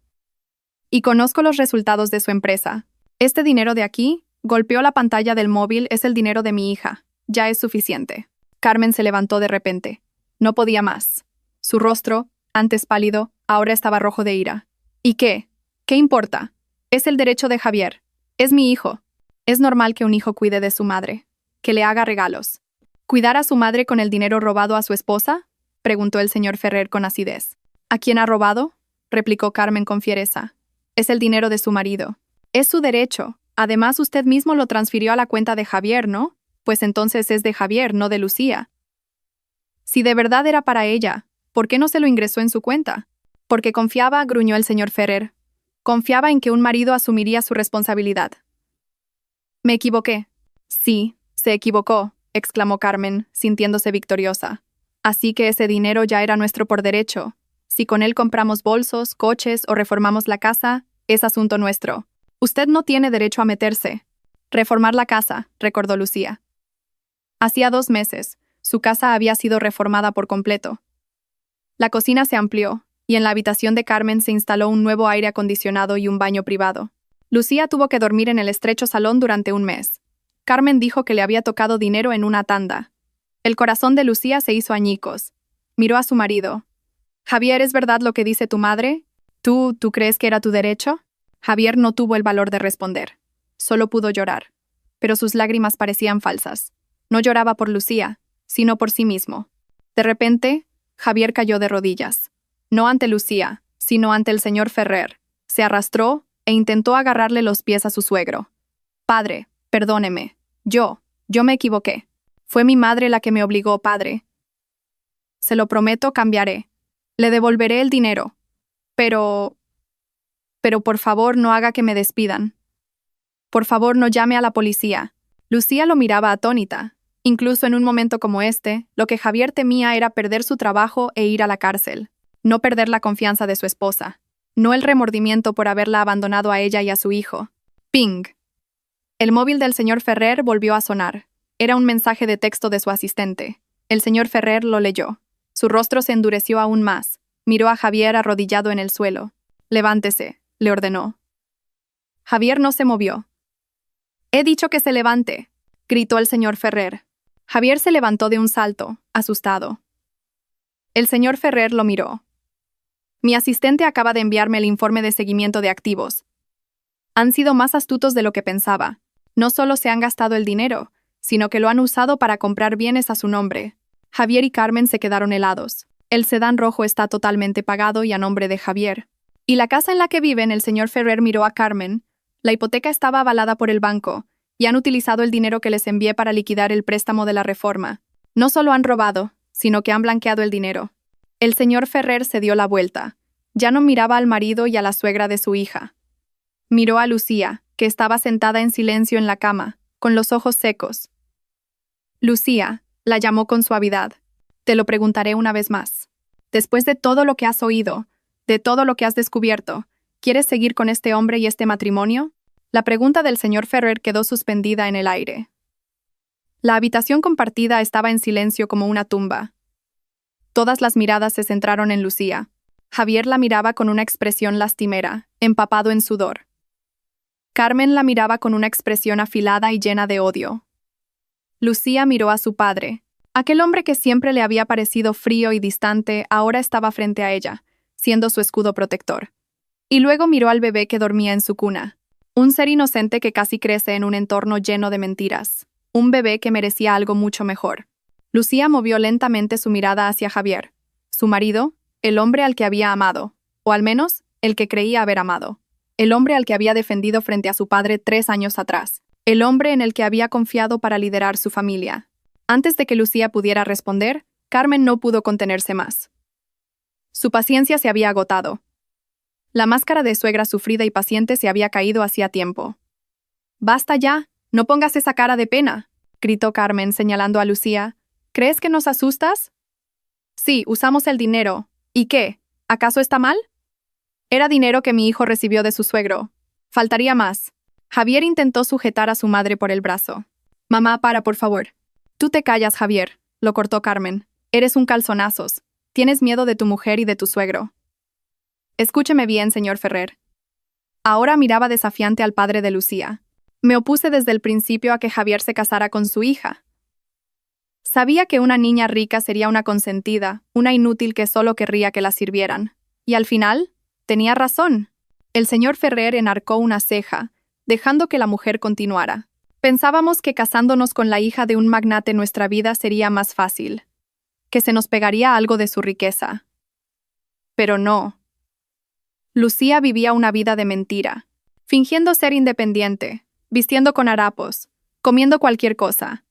Y conozco los resultados de su empresa. Este dinero de aquí, golpeó la pantalla del móvil, es el dinero de mi hija. Ya es suficiente. Carmen se levantó de repente. No podía más. Su rostro, antes pálido, ahora estaba rojo de ira. ¿Y qué? ¿Qué importa? Es el derecho de Javier. Es mi hijo. Es normal que un hijo cuide de su madre, que le haga regalos. ¿Cuidar a su madre con el dinero robado a su esposa? Preguntó el señor Ferrer con acidez. ¿A quién ha robado? Replicó Carmen con fiereza. Es el dinero de su marido. Es su derecho. Además, usted mismo lo transfirió a la cuenta de Javier, ¿no? Pues entonces es de Javier, no de Lucía. Si de verdad era para ella, ¿por qué no se lo ingresó en su cuenta? Porque confiaba, gruñó el señor Ferrer. Confiaba en que un marido asumiría su responsabilidad. Me equivoqué. Sí, se equivocó, exclamó Carmen, sintiéndose victoriosa. Así que ese dinero ya era nuestro por derecho. Si con él compramos bolsos, coches o reformamos la casa, es asunto nuestro. Usted no tiene derecho a meterse. Reformar la casa, recordó Lucía. Hacía 2 meses, su casa había sido reformada por completo. La cocina se amplió, y en la habitación de Carmen se instaló un nuevo aire acondicionado y un baño privado. Lucía tuvo que dormir en el estrecho salón durante 1 mes. Carmen dijo que le había tocado dinero en una tanda. El corazón de Lucía se hizo añicos. Miró a su marido. «Javier, ¿es verdad lo que dice tu madre? ¿Tú crees que era tu derecho?» Javier no tuvo el valor de responder. Solo pudo llorar. Pero sus lágrimas parecían falsas. No lloraba por Lucía, sino por sí mismo. De repente, Javier cayó de rodillas. No ante Lucía, sino ante el señor Ferrer. Se arrastró e intentó agarrarle los pies a su suegro. «Padre, perdóneme. Yo me equivoqué. Fue mi madre la que me obligó, padre. Se lo prometo, cambiaré. Le devolveré el dinero. Pero por favor no haga que me despidan. Por favor no llame a la policía». Lucía lo miraba atónita. Incluso en un momento como este, lo que Javier temía era perder su trabajo e ir a la cárcel. No perder la confianza de su esposa. No el remordimiento por haberla abandonado a ella y a su hijo. ¡Ping! El móvil del señor Ferrer volvió a sonar. Era un mensaje de texto de su asistente. El señor Ferrer lo leyó. Su rostro se endureció aún más. Miró a Javier arrodillado en el suelo. «Levántese», le ordenó. Javier no se movió. «He dicho que se levante», gritó el señor Ferrer. Javier se levantó de un salto, asustado. El señor Ferrer lo miró. «Mi asistente acaba de enviarme el informe de seguimiento de activos. Han sido más astutos de lo que pensaba. No solo se han gastado el dinero, sino que lo han usado para comprar bienes a su nombre». Javier y Carmen se quedaron helados. El sedán rojo está totalmente pagado y a nombre de Javier. ¿Y la casa en la que viven? El señor Ferrer miró a Carmen. La hipoteca estaba avalada por el banco, y han utilizado el dinero que les envié para liquidar el préstamo de la reforma. No solo han robado, sino que han blanqueado el dinero. El señor Ferrer se dio la vuelta. Ya no miraba al marido y a la suegra de su hija. Miró a Lucía, que estaba sentada en silencio en la cama, con los ojos secos. «Lucía», la llamó con suavidad. «Te lo preguntaré una vez más. Después de todo lo que has oído, de todo lo que has descubierto, ¿quieres seguir con este hombre y este matrimonio?» La pregunta del señor Ferrer quedó suspendida en el aire. La habitación compartida estaba en silencio como una tumba. Todas las miradas se centraron en Lucía. Javier la miraba con una expresión lastimera, empapado en sudor. Carmen la miraba con una expresión afilada y llena de odio. Lucía miró a su padre. Aquel hombre que siempre le había parecido frío y distante ahora estaba frente a ella, siendo su escudo protector. Y luego miró al bebé que dormía en su cuna. Un ser inocente que casi crece en un entorno lleno de mentiras. Un bebé que merecía algo mucho mejor. Lucía movió lentamente su mirada hacia Javier. Su marido, el hombre al que había amado, o al menos, el que creía haber amado. El hombre al que había defendido frente a su padre 3 años atrás. El hombre en el que había confiado para liderar su familia. Antes de que Lucía pudiera responder, Carmen no pudo contenerse más. Su paciencia se había agotado. La máscara de suegra sufrida y paciente se había caído hacía tiempo. «Basta ya, no pongas esa cara de pena», gritó Carmen señalando a Lucía. «¿Crees que nos asustas?» «Sí, usamos el dinero. ¿Y qué? ¿Acaso está mal?» «Era dinero que mi hijo recibió de su suegro. Faltaría más». Javier intentó sujetar a su madre por el brazo. «Mamá, para, por favor». «Tú te callas, Javier», lo cortó Carmen. «Eres un calzonazos. Tienes miedo de tu mujer y de tu suegro». «Escúcheme bien, señor Ferrer. Ahora miraba desafiante al padre de Lucía. Me opuse desde el principio a que Javier se casara con su hija. Sabía que una niña rica sería una consentida, una inútil que solo querría que la sirvieran. Y al final, tenía razón. El señor Ferrer enarcó una ceja, dejando que la mujer continuara. Pensábamos que casándonos con la hija de un magnate nuestra vida sería más fácil, que se nos pegaría algo de su riqueza. Pero no. Lucía vivía una vida de mentira, fingiendo ser independiente, vistiendo con harapos, comiendo cualquier cosa.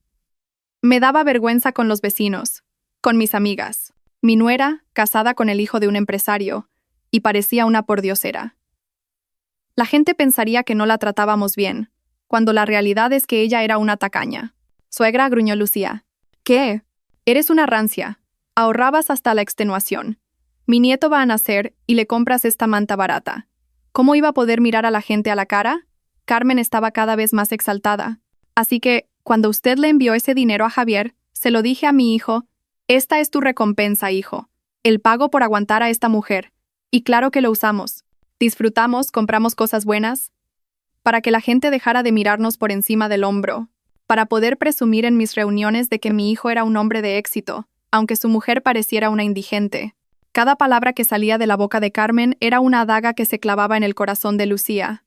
Me daba vergüenza con los vecinos, con mis amigas. Mi nuera, casada con el hijo de un empresario, y parecía una pordiosera. La gente pensaría que no la tratábamos bien, cuando la realidad es que ella era una tacaña. Suegra, gruñó Lucía. ¿Qué? Eres una rancia. Ahorrabas hasta la extenuación. Mi nieto va a nacer y le compras esta manta barata. ¿Cómo iba a poder mirar a la gente a la cara? Carmen estaba cada vez más exaltada. Así que, cuando usted le envió ese dinero a Javier, se lo dije a mi hijo, esta es tu recompensa, hijo. El pago por aguantar a esta mujer. Y claro que lo usamos. Disfrutamos, compramos cosas buenas, para que la gente dejara de mirarnos por encima del hombro, para poder presumir en mis reuniones de que mi hijo era un hombre de éxito, aunque su mujer pareciera una indigente. Cada palabra que salía de la boca de Carmen era una daga que se clavaba en el corazón de Lucía.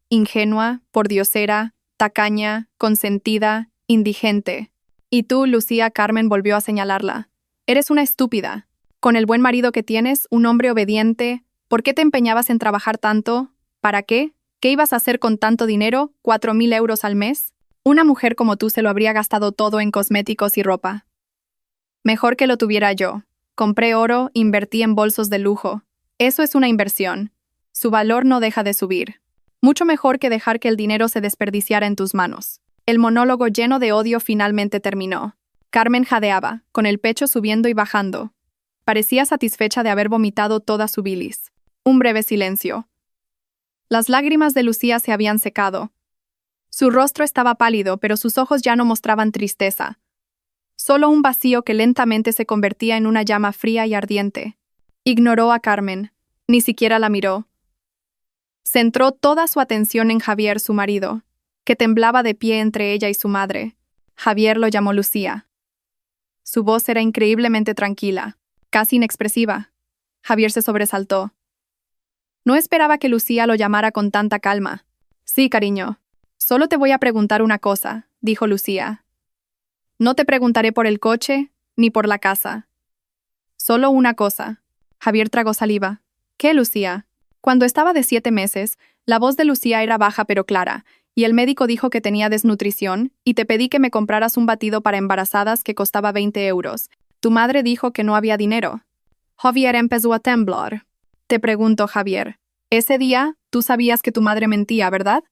Ingenua, pordiosera, tacaña, consentida, indigente. Y tú, Lucía, Carmen volvió a señalarla. Eres una estúpida. Con el buen marido que tienes, un hombre obediente, ¿por qué te empeñabas en trabajar tanto? ¿Para qué? ¿Qué ibas a hacer con tanto dinero? ¿4.000 euros al mes? Una mujer como tú se lo habría gastado todo en cosméticos y ropa. Mejor que lo tuviera yo. Compré oro, invertí en bolsos de lujo. Eso es una inversión. Su valor no deja de subir. Mucho mejor que dejar que el dinero se desperdiciara en tus manos. El monólogo lleno de odio finalmente terminó. Carmen jadeaba, con el pecho subiendo y bajando. Parecía satisfecha de haber vomitado toda su bilis. Un breve silencio. Las lágrimas de Lucía se habían secado. Su rostro estaba pálido, pero sus ojos ya no mostraban tristeza. Solo un vacío que lentamente se convertía en una llama fría y ardiente. Ignoró a Carmen. Ni siquiera la miró. Centró toda su atención en Javier, su marido, que temblaba de pie entre ella y su madre. Javier lo llamó Lucía. Su voz era increíblemente tranquila, casi inexpresiva. Javier se sobresaltó. No esperaba que Lucía lo llamara con tanta calma. Sí, cariño. Solo te voy a preguntar una cosa, dijo Lucía. No te preguntaré por el coche, ni por la casa. Solo una cosa. Javier tragó saliva. ¿Qué, Lucía? Cuando estaba de 7 meses, la voz de Lucía era baja pero clara, y el médico dijo que tenía desnutrición, y te pedí que me compraras un batido para embarazadas que costaba 20 euros. Tu madre dijo que no había dinero. Javier empezó a temblar. Te pregunto, Javier, ese día tú sabías que tu madre mentía, ¿verdad?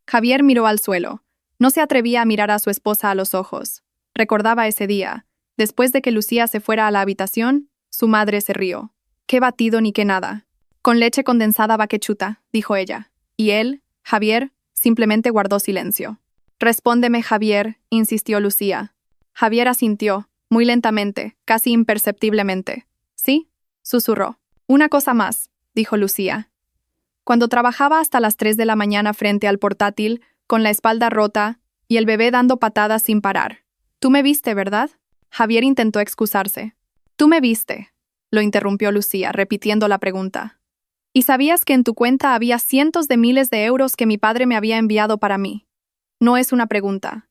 Javier miró al suelo. No se atrevía a mirar a su esposa a los ojos. Recordaba ese día. Después de que Lucía se fuera a la habitación, su madre se rió. Qué batido ni qué nada. Con leche condensada va que chuta, dijo ella. Y él, Javier, simplemente guardó silencio. Respóndeme, Javier, insistió Lucía. Javier asintió, muy lentamente, casi imperceptiblemente. ¿Sí? Susurró. Una cosa más, dijo Lucía. Cuando trabajaba hasta las 3 de la mañana frente al portátil, con la espalda rota y el bebé dando patadas sin parar. Tú me viste, ¿verdad? Javier intentó excusarse. Tú me viste, lo interrumpió Lucía, repitiendo la pregunta. ¿Y sabías que en tu cuenta había cientos de miles de euros que mi padre me había enviado para mí? No es una pregunta.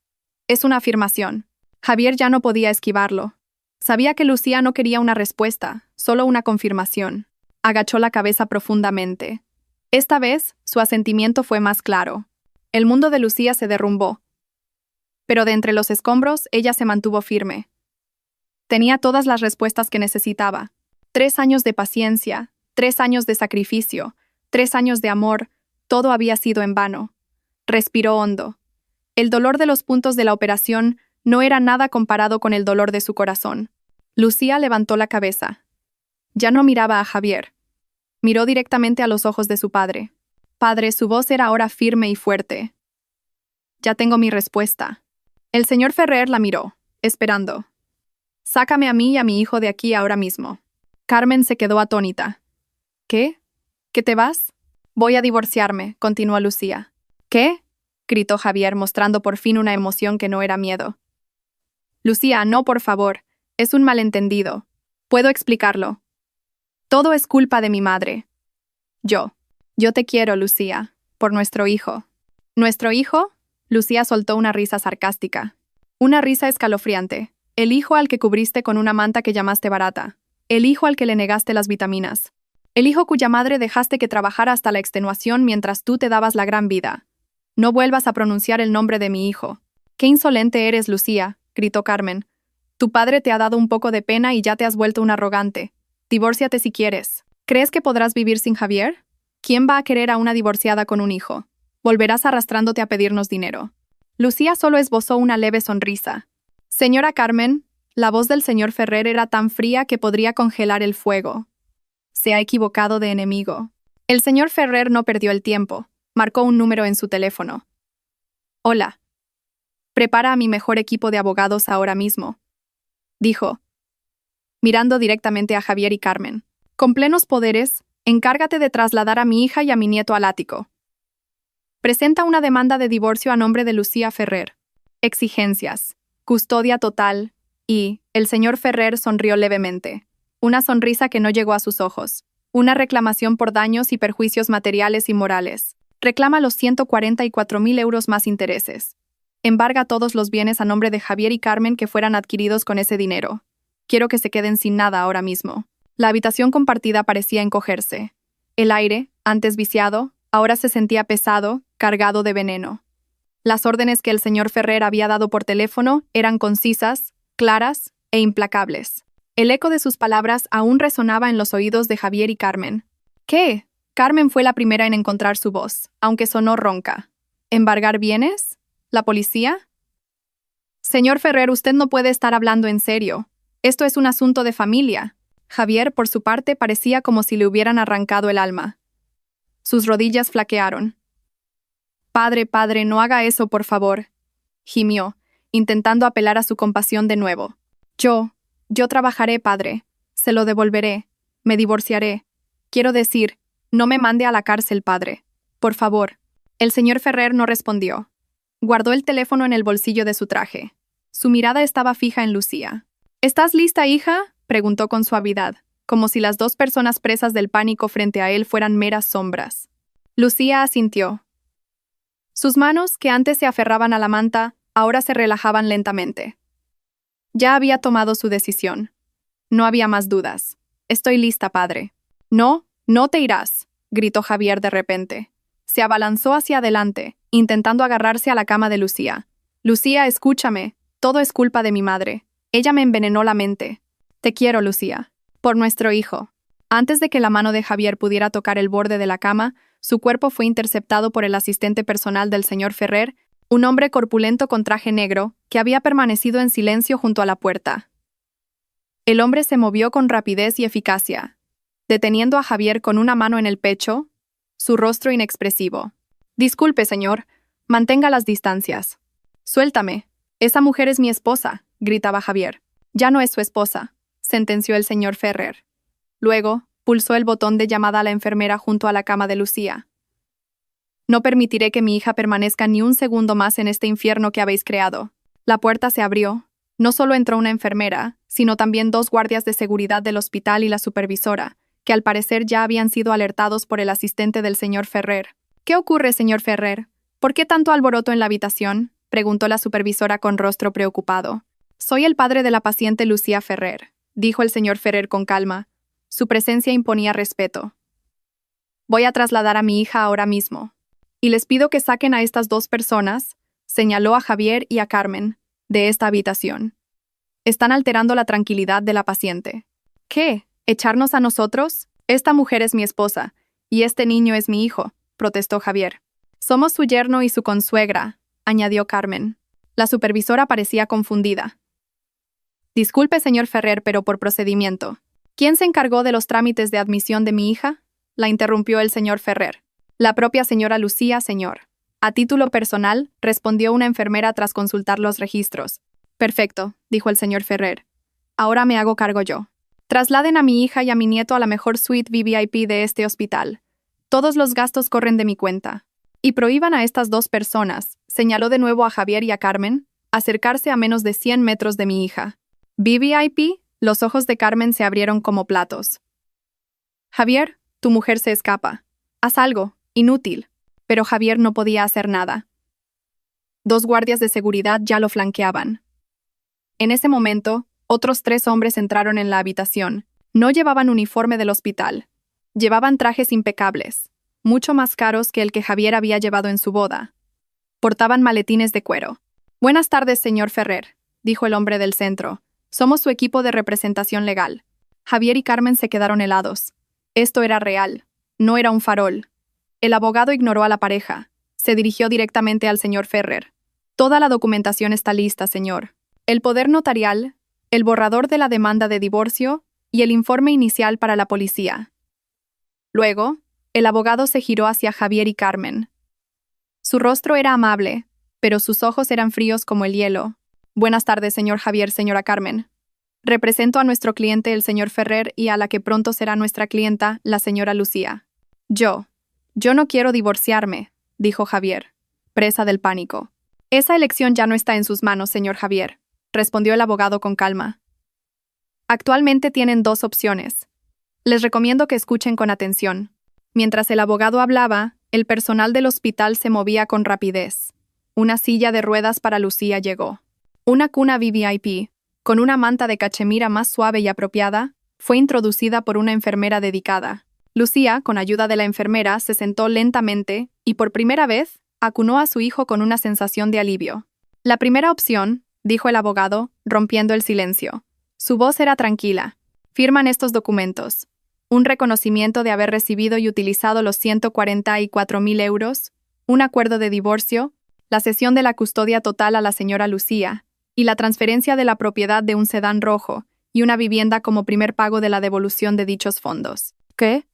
Es una afirmación. Javier ya no podía esquivarlo. Sabía que Lucía no quería una respuesta, solo una confirmación. Agachó la cabeza profundamente. Esta vez, su asentimiento fue más claro. El mundo de Lucía se derrumbó. Pero de entre los escombros, ella se mantuvo firme. Tenía todas las respuestas que necesitaba. 3 años de paciencia, 3 años de sacrificio, 3 años de amor, todo había sido en vano. Respiró hondo. El dolor de los puntos de la operación no era nada comparado con el dolor de su corazón. Lucía levantó la cabeza. Ya no miraba a Javier. Miró directamente a los ojos de su padre. Padre, su voz era ahora firme y fuerte. Ya tengo mi respuesta. El señor Ferrer la miró, esperando. Sácame a mí y a mi hijo de aquí ahora mismo. Carmen se quedó atónita. ¿Qué? ¿Que te vas? Voy a divorciarme, continuó Lucía. ¿Qué? Gritó Javier, mostrando por fin una emoción que no era miedo. Lucía, no, por favor. Es un malentendido. Puedo explicarlo. Todo es culpa de mi madre. Yo te quiero, Lucía, por nuestro hijo. ¿Nuestro hijo? Lucía soltó una risa sarcástica. Una risa escalofriante. El hijo al que cubriste con una manta que llamaste barata. El hijo al que le negaste las vitaminas. El hijo cuya madre dejaste que trabajara hasta la extenuación mientras tú te dabas la gran vida. No vuelvas a pronunciar el nombre de mi hijo. ¡Qué insolente eres, Lucía!, gritó Carmen. Tu padre te ha dado un poco de pena y ya te has vuelto un arrogante. Divórciate si quieres. ¿Crees que podrás vivir sin Javier? ¿Quién va a querer a una divorciada con un hijo? Volverás arrastrándote a pedirnos dinero. Lucía solo esbozó una leve sonrisa. Señora Carmen, la voz del señor Ferrer era tan fría que podría congelar el fuego. Se ha equivocado de enemigo. El señor Ferrer no perdió el tiempo. Marcó un número en su teléfono. Hola. Prepara a mi mejor equipo de abogados ahora mismo, dijo, mirando directamente a Javier y Carmen. Con plenos poderes, encárgate de trasladar a mi hija y a mi nieto al ático. Presenta una demanda de divorcio a nombre de Lucía Ferrer. Exigencias, custodia total, y el señor Ferrer sonrió levemente. Una sonrisa que no llegó a sus ojos. Una reclamación por daños y perjuicios materiales y morales. Reclama los 144.000 euros más intereses. Embarga todos los bienes a nombre de Javier y Carmen que fueran adquiridos con ese dinero. Quiero que se queden sin nada ahora mismo. La habitación compartida parecía encogerse. El aire, antes viciado, ahora se sentía pesado, cargado de veneno. Las órdenes que el señor Ferrer había dado por teléfono eran concisas, claras e implacables. El eco de sus palabras aún resonaba en los oídos de Javier y Carmen. ¿Qué? Carmen fue la primera en encontrar su voz, aunque sonó ronca. ¿Embargar bienes? ¿La policía? Señor Ferrer, usted no puede estar hablando en serio. Esto es un asunto de familia. Javier, por su parte, parecía como si le hubieran arrancado el alma. Sus rodillas flaquearon. Padre, no haga eso, por favor, gimió, intentando apelar a su compasión de nuevo. Yo trabajaré, padre. Se lo devolveré. Me divorciaré. Quiero decir, no me mande a la cárcel, padre. Por favor. El señor Ferrer no respondió. Guardó el teléfono en el bolsillo de su traje. Su mirada estaba fija en Lucía. ¿Estás lista, hija?, preguntó con suavidad, como si las dos personas presas del pánico frente a él fueran meras sombras. Lucía asintió. Sus manos, que antes se aferraban a la manta, ahora se relajaban lentamente. Ya había tomado su decisión. No había más dudas. Estoy lista, padre. No te irás, gritó Javier de repente. Se abalanzó hacia adelante, intentando agarrarse a la cama de Lucía. Lucía, escúchame. Todo es culpa de mi madre. Ella me envenenó la mente. Te quiero, Lucía. Por nuestro hijo. Antes de que la mano de Javier pudiera tocar el borde de la cama, su cuerpo fue interceptado por el asistente personal del señor Ferrer, un hombre corpulento con traje negro, que había permanecido en silencio junto a la puerta. El hombre se movió con rapidez y eficacia, deteniendo a Javier con una mano en el pecho, su rostro inexpresivo. Disculpe, señor. Mantenga las distancias. Suéltame. Esa mujer es mi esposa, gritaba Javier. Ya no es su esposa, sentenció el señor Ferrer. Luego, pulsó el botón de llamada a la enfermera junto a la cama de Lucía. No permitiré que mi hija permanezca ni un segundo más en este infierno que habéis creado. La puerta se abrió. No solo entró una enfermera, sino también 2 guardias de seguridad del hospital y la supervisora, que al parecer ya habían sido alertados por el asistente del señor Ferrer. ¿Qué ocurre, señor Ferrer? ¿Por qué tanto alboroto en la habitación?, preguntó la supervisora con rostro preocupado. Soy el padre de la paciente Lucía Ferrer, dijo el señor Ferrer con calma. Su presencia imponía respeto. Voy a trasladar a mi hija ahora mismo. Y les pido que saquen a estas 2 personas, señaló a Javier y a Carmen, de esta habitación. Están alterando la tranquilidad de la paciente. ¿Qué? ¿Echarnos a nosotros? Esta mujer es mi esposa, y este niño es mi hijo, protestó Javier. Somos su yerno y su consuegra, añadió Carmen. La supervisora parecía confundida. Disculpe, señor Ferrer, pero por procedimiento. ¿Quién se encargó de los trámites de admisión de mi hija?, la interrumpió el señor Ferrer. La propia señora Lucía, señor. A título personal, respondió una enfermera tras consultar los registros. Perfecto, dijo el señor Ferrer. Ahora me hago cargo yo. Trasladen a mi hija y a mi nieto a la mejor suite VVIP de este hospital. Todos los gastos corren de mi cuenta. Y prohíban a estas dos personas, señaló de nuevo a Javier y a Carmen, acercarse a menos de 100 metros de mi hija. ¿VVIP? Los ojos de Carmen se abrieron como platos. Javier, tu mujer se escapa. Haz algo, inútil. Pero Javier no podía hacer nada. 2 guardias de seguridad ya lo flanqueaban. En ese momento, otros 3 hombres entraron en la habitación. No llevaban uniforme del hospital. Llevaban trajes impecables, mucho más caros que el que Javier había llevado en su boda. Portaban maletines de cuero. «Buenas tardes, señor Ferrer», dijo el hombre del centro. «Somos su equipo de representación legal». Javier y Carmen se quedaron helados. Esto era real. No era un farol. El abogado ignoró a la pareja. Se dirigió directamente al señor Ferrer. «Toda la documentación está lista, señor. El poder notarial, el borrador de la demanda de divorcio y el informe inicial para la policía». Luego, el abogado se giró hacia Javier y Carmen. Su rostro era amable, pero sus ojos eran fríos como el hielo. «Buenas tardes, señor Javier, señora Carmen. Represento a nuestro cliente, el señor Ferrer, y a la que pronto será nuestra clienta, la señora Lucía». Yo no quiero divorciarme», dijo Javier, presa del pánico. «Esa elección ya no está en sus manos, señor Javier», respondió el abogado con calma. «Actualmente tienen 2 opciones. Les recomiendo que escuchen con atención». Mientras el abogado hablaba, el personal del hospital se movía con rapidez. Una silla de ruedas para Lucía llegó. Una cuna VVIP, con una manta de cachemira más suave y apropiada, fue introducida por una enfermera dedicada. Lucía, con ayuda de la enfermera, se sentó lentamente y por primera vez acunó a su hijo con una sensación de alivio. «La primera opción», dijo el abogado, rompiendo el silencio. Su voz era tranquila. «Firman estos documentos. Un reconocimiento de haber recibido y utilizado los 144.000 euros, un acuerdo de divorcio, la cesión de la custodia total a la señora Lucía y la transferencia de la propiedad de un sedán rojo y una vivienda como primer pago de la devolución de dichos fondos». «¿Qué?»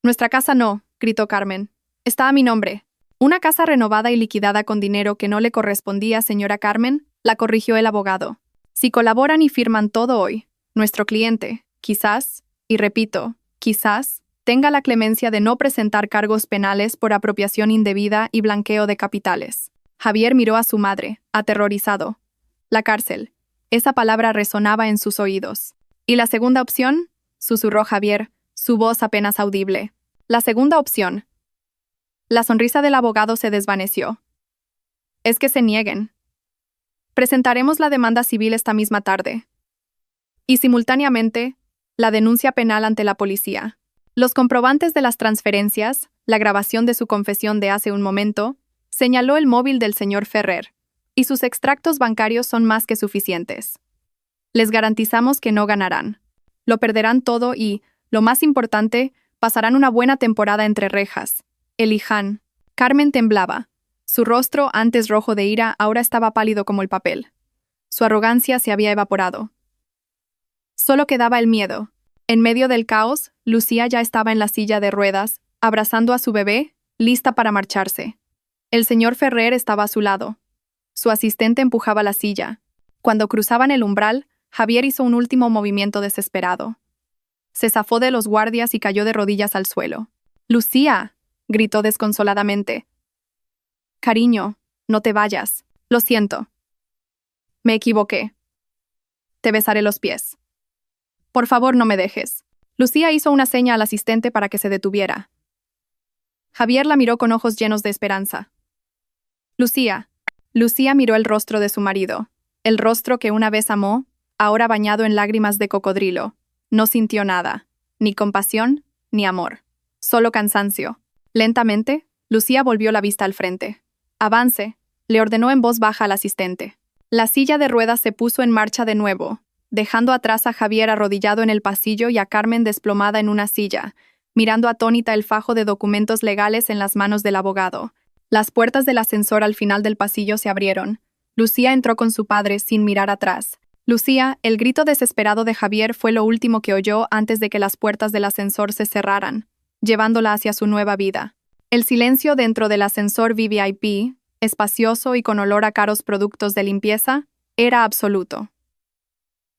«Nuestra casa no», gritó Carmen. «Está a mi nombre». «Una casa renovada y liquidada con dinero que no le correspondía, señora Carmen», la corrigió el abogado. «Si colaboran y firman todo hoy, nuestro cliente, quizás, y repito, quizás, tenga la clemencia de no presentar cargos penales por apropiación indebida y blanqueo de capitales». Javier miró a su madre, aterrorizado. «La cárcel». Esa palabra resonaba en sus oídos. «¿Y la segunda opción?», susurró Javier, su voz apenas audible. «La segunda opción». La sonrisa del abogado se desvaneció. «Es que se nieguen. Presentaremos la demanda civil esta misma tarde. Y simultáneamente, la denuncia penal ante la policía. Los comprobantes de las transferencias, la grabación de su confesión de hace un momento, señaló el móvil del señor Ferrer, y sus extractos bancarios son más que suficientes. Les garantizamos que no ganarán. Lo perderán todo y, lo más importante, pasarán una buena temporada entre rejas. Elijan». Carmen temblaba. Su rostro, antes rojo de ira, ahora estaba pálido como el papel. Su arrogancia se había evaporado. Solo quedaba el miedo. En medio del caos, Lucía ya estaba en la silla de ruedas, abrazando a su bebé, lista para marcharse. El señor Ferrer estaba a su lado. Su asistente empujaba la silla. Cuando cruzaban el umbral, Javier hizo un último movimiento desesperado. Se zafó de los guardias y cayó de rodillas al suelo. «¡Lucía!», gritó desconsoladamente. «Cariño, no te vayas. Lo siento. Me equivoqué. Te besaré los pies. Por favor, no me dejes». Lucía hizo una seña al asistente para que se detuviera. Javier la miró con ojos llenos de esperanza. «Lucía». Lucía miró el rostro de su marido, el rostro que una vez amó, ahora bañado en lágrimas de cocodrilo. No sintió nada, ni compasión, ni amor. Solo cansancio. Lentamente, Lucía volvió la vista al frente. «Avance», le ordenó en voz baja al asistente. La silla de ruedas se puso en marcha de nuevo, dejando atrás a Javier arrodillado en el pasillo y a Carmen desplomada en una silla, mirando atónita el fajo de documentos legales en las manos del abogado. Las puertas del ascensor al final del pasillo se abrieron. Lucía entró con su padre sin mirar atrás. Lucía, el grito desesperado de Javier fue lo último que oyó antes de que las puertas del ascensor se cerraran, llevándola hacia su nueva vida. El silencio dentro del ascensor VVIP, espacioso y con olor a caros productos de limpieza, era absoluto.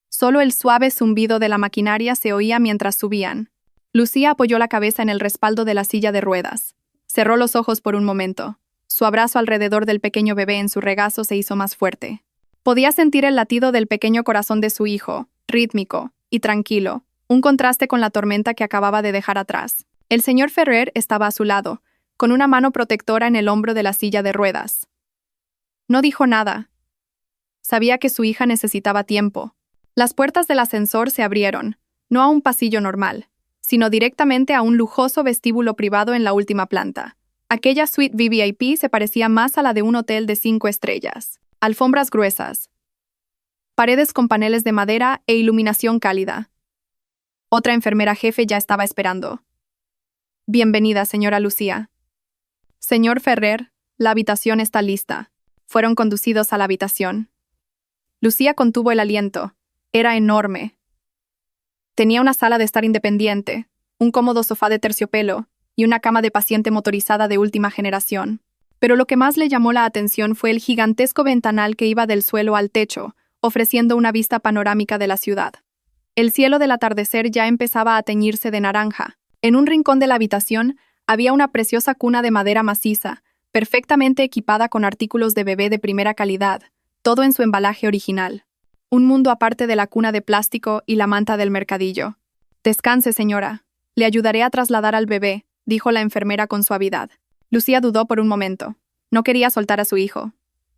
Solo el suave zumbido de la maquinaria se oía mientras subían. Lucía apoyó la cabeza en el respaldo de la silla de ruedas. Cerró los ojos por un momento. Su abrazo alrededor del pequeño bebé en su regazo se hizo más fuerte. Podía sentir el latido del pequeño corazón de su hijo, rítmico y tranquilo, un contraste con la tormenta que acababa de dejar atrás. El señor Ferrer estaba a su lado, con una mano protectora en el hombro de la silla de ruedas. No dijo nada. Sabía que su hija necesitaba tiempo. Las puertas del ascensor se abrieron, no a un pasillo normal, sino directamente a un lujoso vestíbulo privado en la última planta. Aquella suite VVIP se parecía más a la de un hotel de 5 estrellas. Alfombras gruesas, paredes con paneles de madera e iluminación cálida. Otra enfermera jefe ya estaba esperando. Bienvenida, señora Lucía. Señor Ferrer, la habitación está lista. Fueron conducidos a la habitación. Lucía contuvo el aliento. Era enorme. Tenía una sala de estar independiente, un cómodo sofá de terciopelo y una cama de paciente motorizada de última generación. Pero lo que más le llamó la atención fue el gigantesco ventanal que iba del suelo al techo, ofreciendo una vista panorámica de la ciudad. El cielo del atardecer ya empezaba a teñirse de naranja. En un rincón de la habitación había una preciosa cuna de madera maciza, perfectamente equipada con artículos de bebé de primera calidad, todo en su embalaje original. Un mundo aparte de la cuna de plástico y la manta del mercadillo. Descanse, señora. Le ayudaré a trasladar al bebé, dijo la enfermera con suavidad. Lucía dudó por un momento. No quería soltar a su hijo.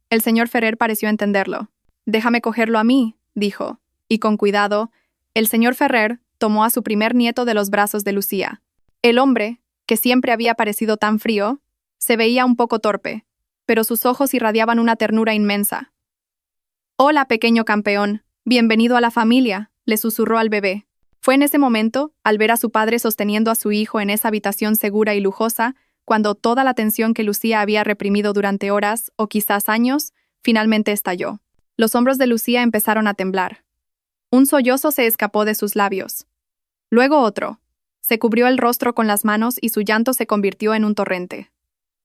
El señor Ferrer pareció entenderlo. Déjame cogerlo a mí, dijo. Y con cuidado, el señor Ferrer tomó a su primer nieto de los brazos de Lucía. El hombre, que siempre había parecido tan frío, se veía un poco torpe, pero sus ojos irradiaban una ternura inmensa. «Hola, pequeño campeón. Bienvenido a la familia», le susurró al bebé. Fue en ese momento, al ver a su padre sosteniendo a su hijo en esa habitación segura y lujosa, cuando toda la tensión que Lucía había reprimido durante horas, o quizás años, finalmente estalló. Los hombros de Lucía empezaron a temblar. Un sollozo se escapó de sus labios. Luego otro. Se cubrió el rostro con las manos y su llanto se convirtió en un torrente.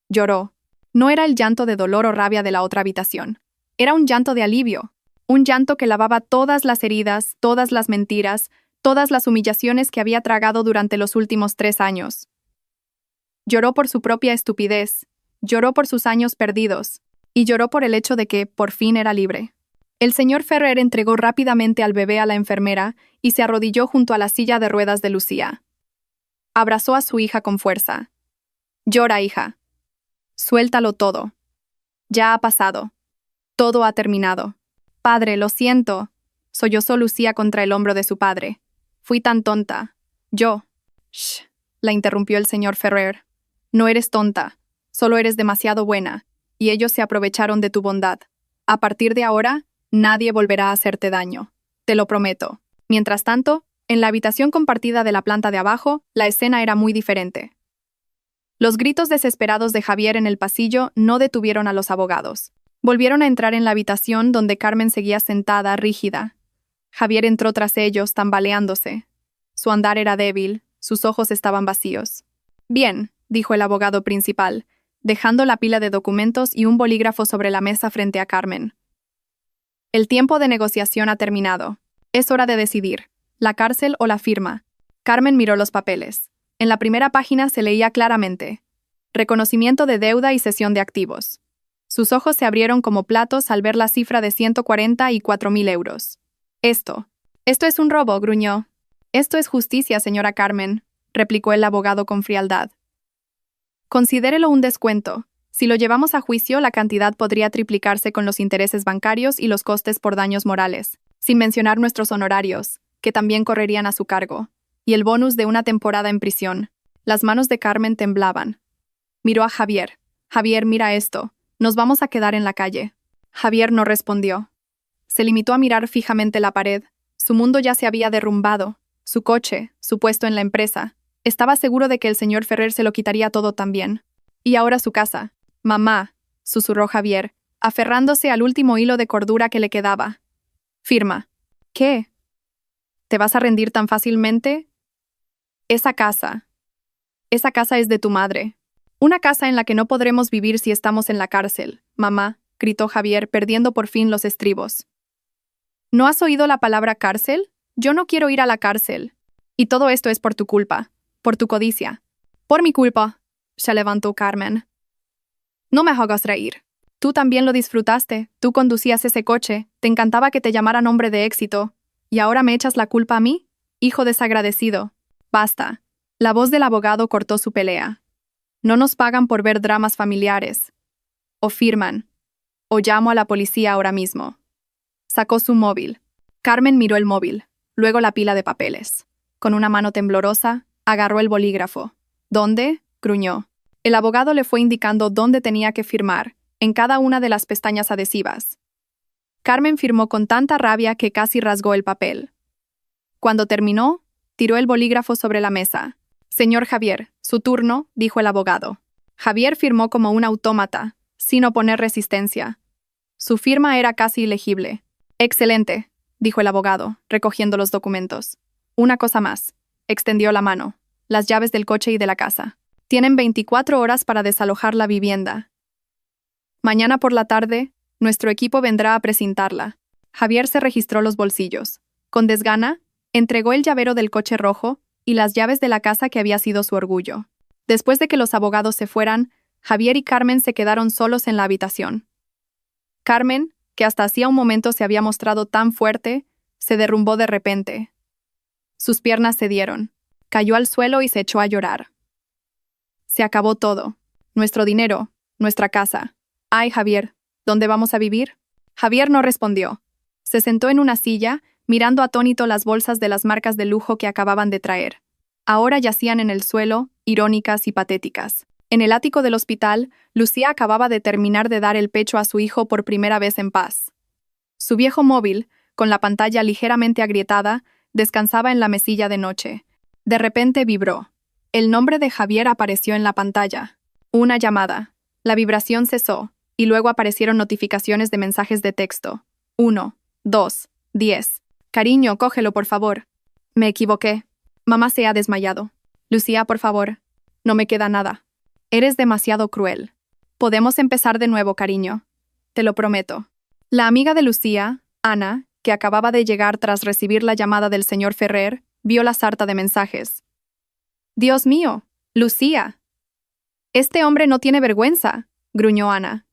Lloró. No era el llanto de dolor o rabia de la otra habitación. Era un llanto de alivio. Un llanto que lavaba todas las heridas, todas las mentiras, todas las humillaciones que había tragado durante los últimos 3 años. Lloró por su propia estupidez, lloró por sus años perdidos, y lloró por el hecho de que, por fin, era libre. El señor Ferrer entregó rápidamente al bebé a la enfermera y se arrodilló junto a la silla de ruedas de Lucía. Abrazó a su hija con fuerza. «Llora, hija. Suéltalo todo. Ya ha pasado. Todo ha terminado. Padre, lo siento», sollozó Lucía contra el hombro de su padre. «Fui tan tonta. Yo». «Shh», la interrumpió el señor Ferrer. «No eres tonta. Solo eres demasiado buena, y ellos se aprovecharon de tu bondad. A partir de ahora, nadie volverá a hacerte daño. Te lo prometo». Mientras tanto, en la habitación compartida de la planta de abajo, la escena era muy diferente. Los gritos desesperados de Javier en el pasillo no detuvieron a los abogados. Volvieron a entrar en la habitación donde Carmen seguía sentada, rígida. Javier entró tras ellos, tambaleándose. Su andar era débil, sus ojos estaban vacíos. «Bien», dijo el abogado principal, dejando la pila de documentos y un bolígrafo sobre la mesa frente a Carmen. «El tiempo de negociación ha terminado. Es hora de decidir, la cárcel o la firma». Carmen miró los papeles. En la primera página se leía claramente: reconocimiento de deuda y cesión de activos. Sus ojos se abrieron como platos al ver la cifra de 144.000 euros. Esto es un robo», gruñó. «Esto es justicia, señora Carmen», replicó el abogado con frialdad. «Considérelo un descuento. Si lo llevamos a juicio, la cantidad podría triplicarse con los intereses bancarios y los costes por daños morales, sin mencionar nuestros honorarios, que también correrían a su cargo, y el bonus de una temporada en prisión». Las manos de Carmen temblaban. Miró a Javier. «Javier, mira esto. Nos vamos a quedar en la calle». Javier no respondió. Se limitó a mirar fijamente la pared. Su mundo ya se había derrumbado. Su coche, su puesto en la empresa. Estaba seguro de que el señor Ferrer se lo quitaría todo también. Y ahora su casa. «Mamá», susurró Javier, aferrándose al último hilo de cordura que le quedaba. «Firma». «¿Qué? ¿Te vas a rendir tan fácilmente?» Esa casa es de tu madre. Una casa en la que no podremos vivir si estamos en la cárcel, mamá», gritó Javier, perdiendo por fin los estribos. «¿No has oído la palabra cárcel? Yo no quiero ir a la cárcel. Y todo esto es por tu culpa. Por tu codicia. Por mi culpa, se levantó Carmen. No me hagas reír. Tú también lo disfrutaste, tú conducías ese coche, te encantaba que te llamaran hombre de éxito. ¿Y ahora me echas la culpa a mí? Hijo desagradecido. Basta. La voz del abogado cortó su pelea. No nos pagan por ver dramas familiares. O firman. O llamo a la policía ahora mismo. Sacó su móvil. Carmen miró el móvil, luego la pila de papeles. Con una mano temblorosa, agarró el bolígrafo. ¿Dónde? Gruñó. El abogado le fue indicando dónde tenía que firmar, en cada una de las pestañas adhesivas. Carmen firmó con tanta rabia que casi rasgó el papel. Cuando terminó, tiró el bolígrafo sobre la mesa. Señor Javier, su turno, dijo el abogado. Javier firmó como un autómata, sin oponer resistencia. Su firma era casi ilegible. Excelente, dijo el abogado, recogiendo los documentos. Una cosa más. Extendió la mano. Las llaves del coche y de la casa. Tienen 24 horas para desalojar la vivienda. Mañana por la tarde, nuestro equipo vendrá a precintarla. Javier se registró los bolsillos. Con desgana, entregó el llavero del coche rojo y las llaves de la casa que había sido su orgullo. Después de que los abogados se fueran, Javier y Carmen se quedaron solos en la habitación. Carmen, que hasta hacía un momento se había mostrado tan fuerte, se derrumbó de repente. Sus piernas cedieron. Cayó al suelo y se echó a llorar. Se acabó todo. Nuestro dinero, nuestra casa. Ay, Javier, ¿dónde vamos a vivir? Javier no respondió. Se sentó en una silla, mirando atónito las bolsas de las marcas de lujo que acababan de traer. Ahora yacían en el suelo, irónicas y patéticas. En el ático del hospital, Lucía acababa de terminar de dar el pecho a su hijo por primera vez en paz. Su viejo móvil, con la pantalla ligeramente agrietada, descansaba en la mesilla de noche. De repente vibró. El nombre de Javier apareció en la pantalla. Una llamada. La vibración cesó, y luego aparecieron notificaciones de mensajes de texto. 1, 2, 10. Cariño, cógelo, por favor. Me equivoqué. Mamá se ha desmayado. Lucía, por favor. No me queda nada. Eres demasiado cruel. Podemos empezar de nuevo, cariño. Te lo prometo. La amiga de Lucía, Ana, que acababa de llegar tras recibir la llamada del señor Ferrer, vio la sarta de mensajes. «Dios mío, Lucía. Este hombre no tiene vergüenza», gruñó Ana.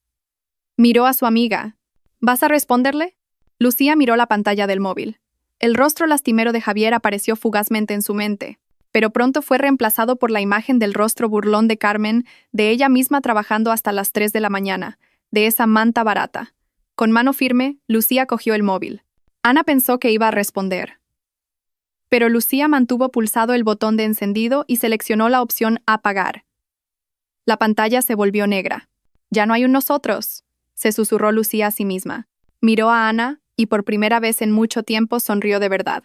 Miró a su amiga. «¿Vas a responderle?» Lucía miró la pantalla del móvil. El rostro lastimero de Javier apareció fugazmente en su mente, pero pronto fue reemplazado por la imagen del rostro burlón de Carmen, de ella misma trabajando hasta las 3 de la mañana, de esa manta barata. Con mano firme, Lucía cogió el móvil. Ana pensó que iba a responder. Pero Lucía mantuvo pulsado el botón de encendido y seleccionó la opción apagar. La pantalla se volvió negra. «Ya no hay un nosotros», se susurró Lucía a sí misma. Miró a Ana y por primera vez en mucho tiempo sonrió de verdad.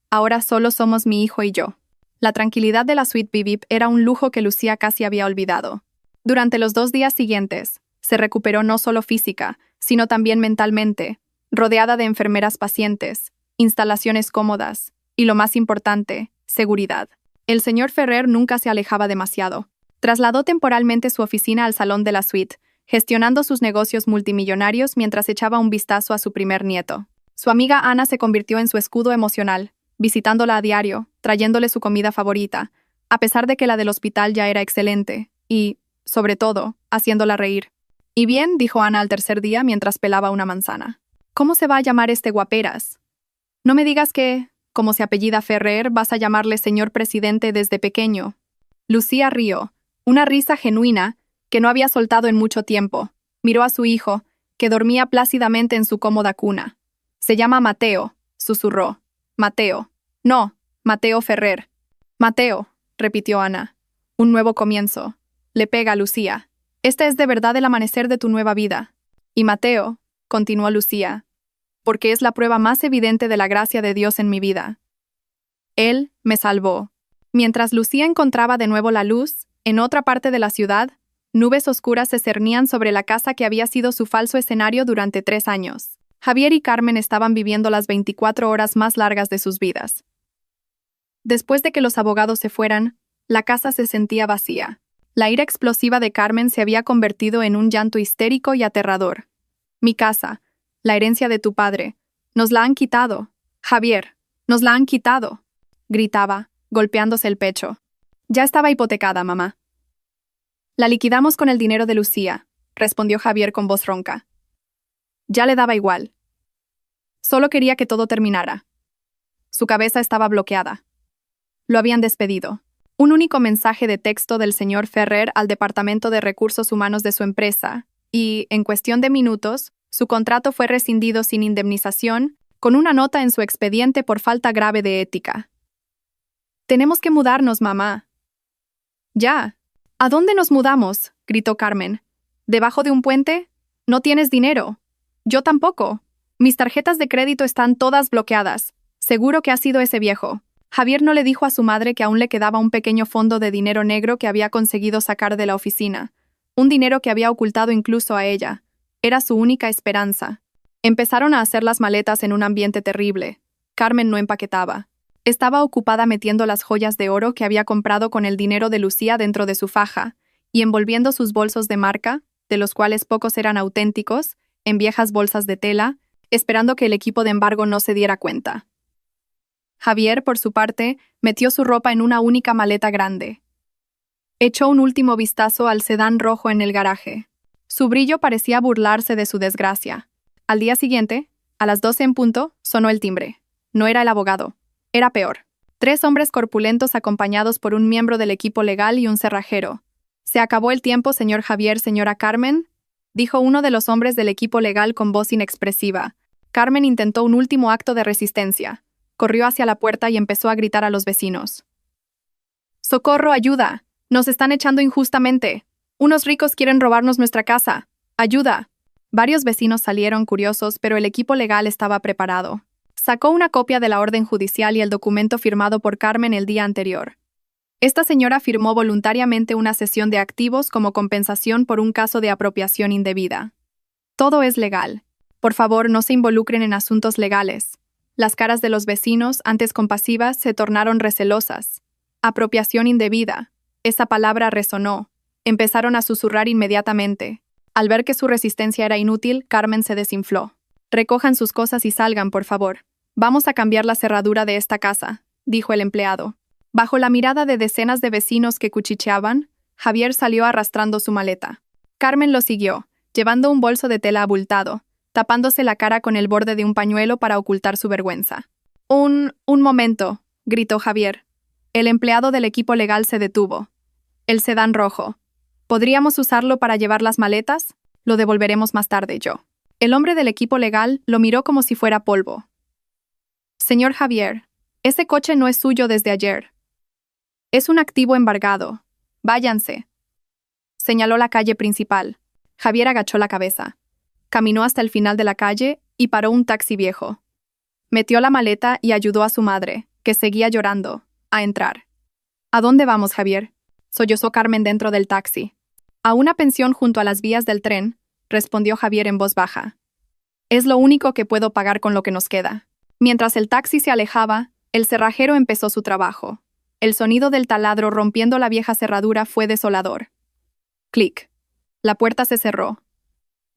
«Ahora solo somos mi hijo y yo». La tranquilidad de la suite Vivip era un lujo que Lucía casi había olvidado. Durante los 2 días siguientes, se recuperó no solo física, sino también mentalmente, rodeada de enfermeras pacientes, instalaciones cómodas, y lo más importante, seguridad. El señor Ferrer nunca se alejaba demasiado. Trasladó temporalmente su oficina al salón de la suite, gestionando sus negocios multimillonarios mientras echaba un vistazo a su primer nieto. Su amiga Ana se convirtió en su escudo emocional, visitándola a diario, trayéndole su comida favorita, a pesar de que la del hospital ya era excelente, y, sobre todo, haciéndola reír. «Y bien», dijo Ana al tercer día mientras pelaba una manzana. «¿Cómo se va a llamar este guaperas? No me digas que, como se apellida Ferrer, vas a llamarle señor presidente desde pequeño». Lucía rió, una risa genuina que no había soltado en mucho tiempo. Miró a su hijo, que dormía plácidamente en su cómoda cuna. «Se llama Mateo», susurró. «Mateo. No, Mateo Ferrer». «Mateo», repitió Ana. «Un nuevo comienzo». Le pega a Lucía. «Este es de verdad el amanecer de tu nueva vida». «Y Mateo», continuó Lucía, «porque es la prueba más evidente de la gracia de Dios en mi vida. Él me salvó». Mientras Lucía encontraba de nuevo la luz, en otra parte de la ciudad, nubes oscuras se cernían sobre la casa que había sido su falso escenario durante 3 años. Javier y Carmen estaban viviendo las 24 horas más largas de sus vidas. Después de que los abogados se fueran, la casa se sentía vacía. La ira explosiva de Carmen se había convertido en un llanto histérico y aterrador. «Mi casa, la herencia de tu padre, nos la han quitado. Javier, nos la han quitado», gritaba, golpeándose el pecho. Ya estaba hipotecada, mamá. La liquidamos con el dinero de Lucía, respondió Javier con voz ronca. Ya le daba igual. Solo quería que todo terminara. Su cabeza estaba bloqueada. Lo habían despedido. Un único mensaje de texto del señor Ferrer al Departamento de Recursos Humanos de su empresa, y, en cuestión de minutos, su contrato fue rescindido sin indemnización, con una nota en su expediente por falta grave de ética. Tenemos que mudarnos, mamá. Ya. ¿A dónde nos mudamos?, gritó Carmen. ¿Debajo de un puente? No tienes dinero. Yo tampoco. Mis tarjetas de crédito están todas bloqueadas. Seguro que ha sido ese viejo. Javier no le dijo a su madre que aún le quedaba un pequeño fondo de dinero negro que había conseguido sacar de la oficina. Un dinero que había ocultado incluso a ella. Era su única esperanza. Empezaron a hacer las maletas en un ambiente terrible. Carmen no empaquetaba. Estaba ocupada metiendo las joyas de oro que había comprado con el dinero de Lucía dentro de su faja, y envolviendo sus bolsos de marca, de los cuales pocos eran auténticos, en viejas bolsas de tela, esperando que el equipo de embargo no se diera cuenta. Javier, por su parte, metió su ropa en una única maleta grande. Echó un último vistazo al sedán rojo en el garaje. Su brillo parecía burlarse de su desgracia. Al día siguiente, a las 12 en punto, sonó el timbre. No era el abogado. Era peor. 3 hombres corpulentos acompañados por un miembro del equipo legal y un cerrajero. «Se acabó el tiempo, señor Javier, señora Carmen», dijo uno de los hombres del equipo legal con voz inexpresiva. Carmen intentó un último acto de resistencia. Corrió hacia la puerta y empezó a gritar a los vecinos. «¡Socorro, ayuda! ¡Nos están echando injustamente! ¡Unos ricos quieren robarnos nuestra casa! ¡Ayuda!». Varios vecinos salieron curiosos, pero el equipo legal estaba preparado. Sacó una copia de la orden judicial y el documento firmado por Carmen el día anterior. Esta señora firmó voluntariamente una cesión de activos como compensación por un caso de apropiación indebida. Todo es legal. Por favor, no se involucren en asuntos legales. Las caras de los vecinos, antes compasivas, se tornaron recelosas. Apropiación indebida. Esa palabra resonó. Empezaron a susurrar inmediatamente. Al ver que su resistencia era inútil, Carmen se desinfló. «Recojan sus cosas y salgan, por favor. Vamos a cambiar la cerradura de esta casa», dijo el empleado. Bajo la mirada de decenas de vecinos que cuchicheaban, Javier salió arrastrando su maleta. Carmen lo siguió, llevando un bolso de tela abultado, tapándose la cara con el borde de un pañuelo para ocultar su vergüenza. Un momento», gritó Javier. El empleado del equipo legal se detuvo. «El sedán rojo. ¿Podríamos usarlo para llevar las maletas? Lo devolveremos más tarde, yo». El hombre del equipo legal lo miró como si fuera polvo. «Señor Javier, ese coche no es suyo desde ayer. Es un activo embargado. Váyanse». Señaló la calle principal. Javier agachó la cabeza. Caminó hasta el final de la calle y paró un taxi viejo. Metió la maleta y ayudó a su madre, que seguía llorando, a entrar. «¿A dónde vamos, Javier?», sollozó Carmen dentro del taxi. «A una pensión junto a las vías del tren», respondió Javier en voz baja. «Es lo único que puedo pagar con lo que nos queda». Mientras el taxi se alejaba, el cerrajero empezó su trabajo. El sonido del taladro rompiendo la vieja cerradura fue desolador. Clic. La puerta se cerró.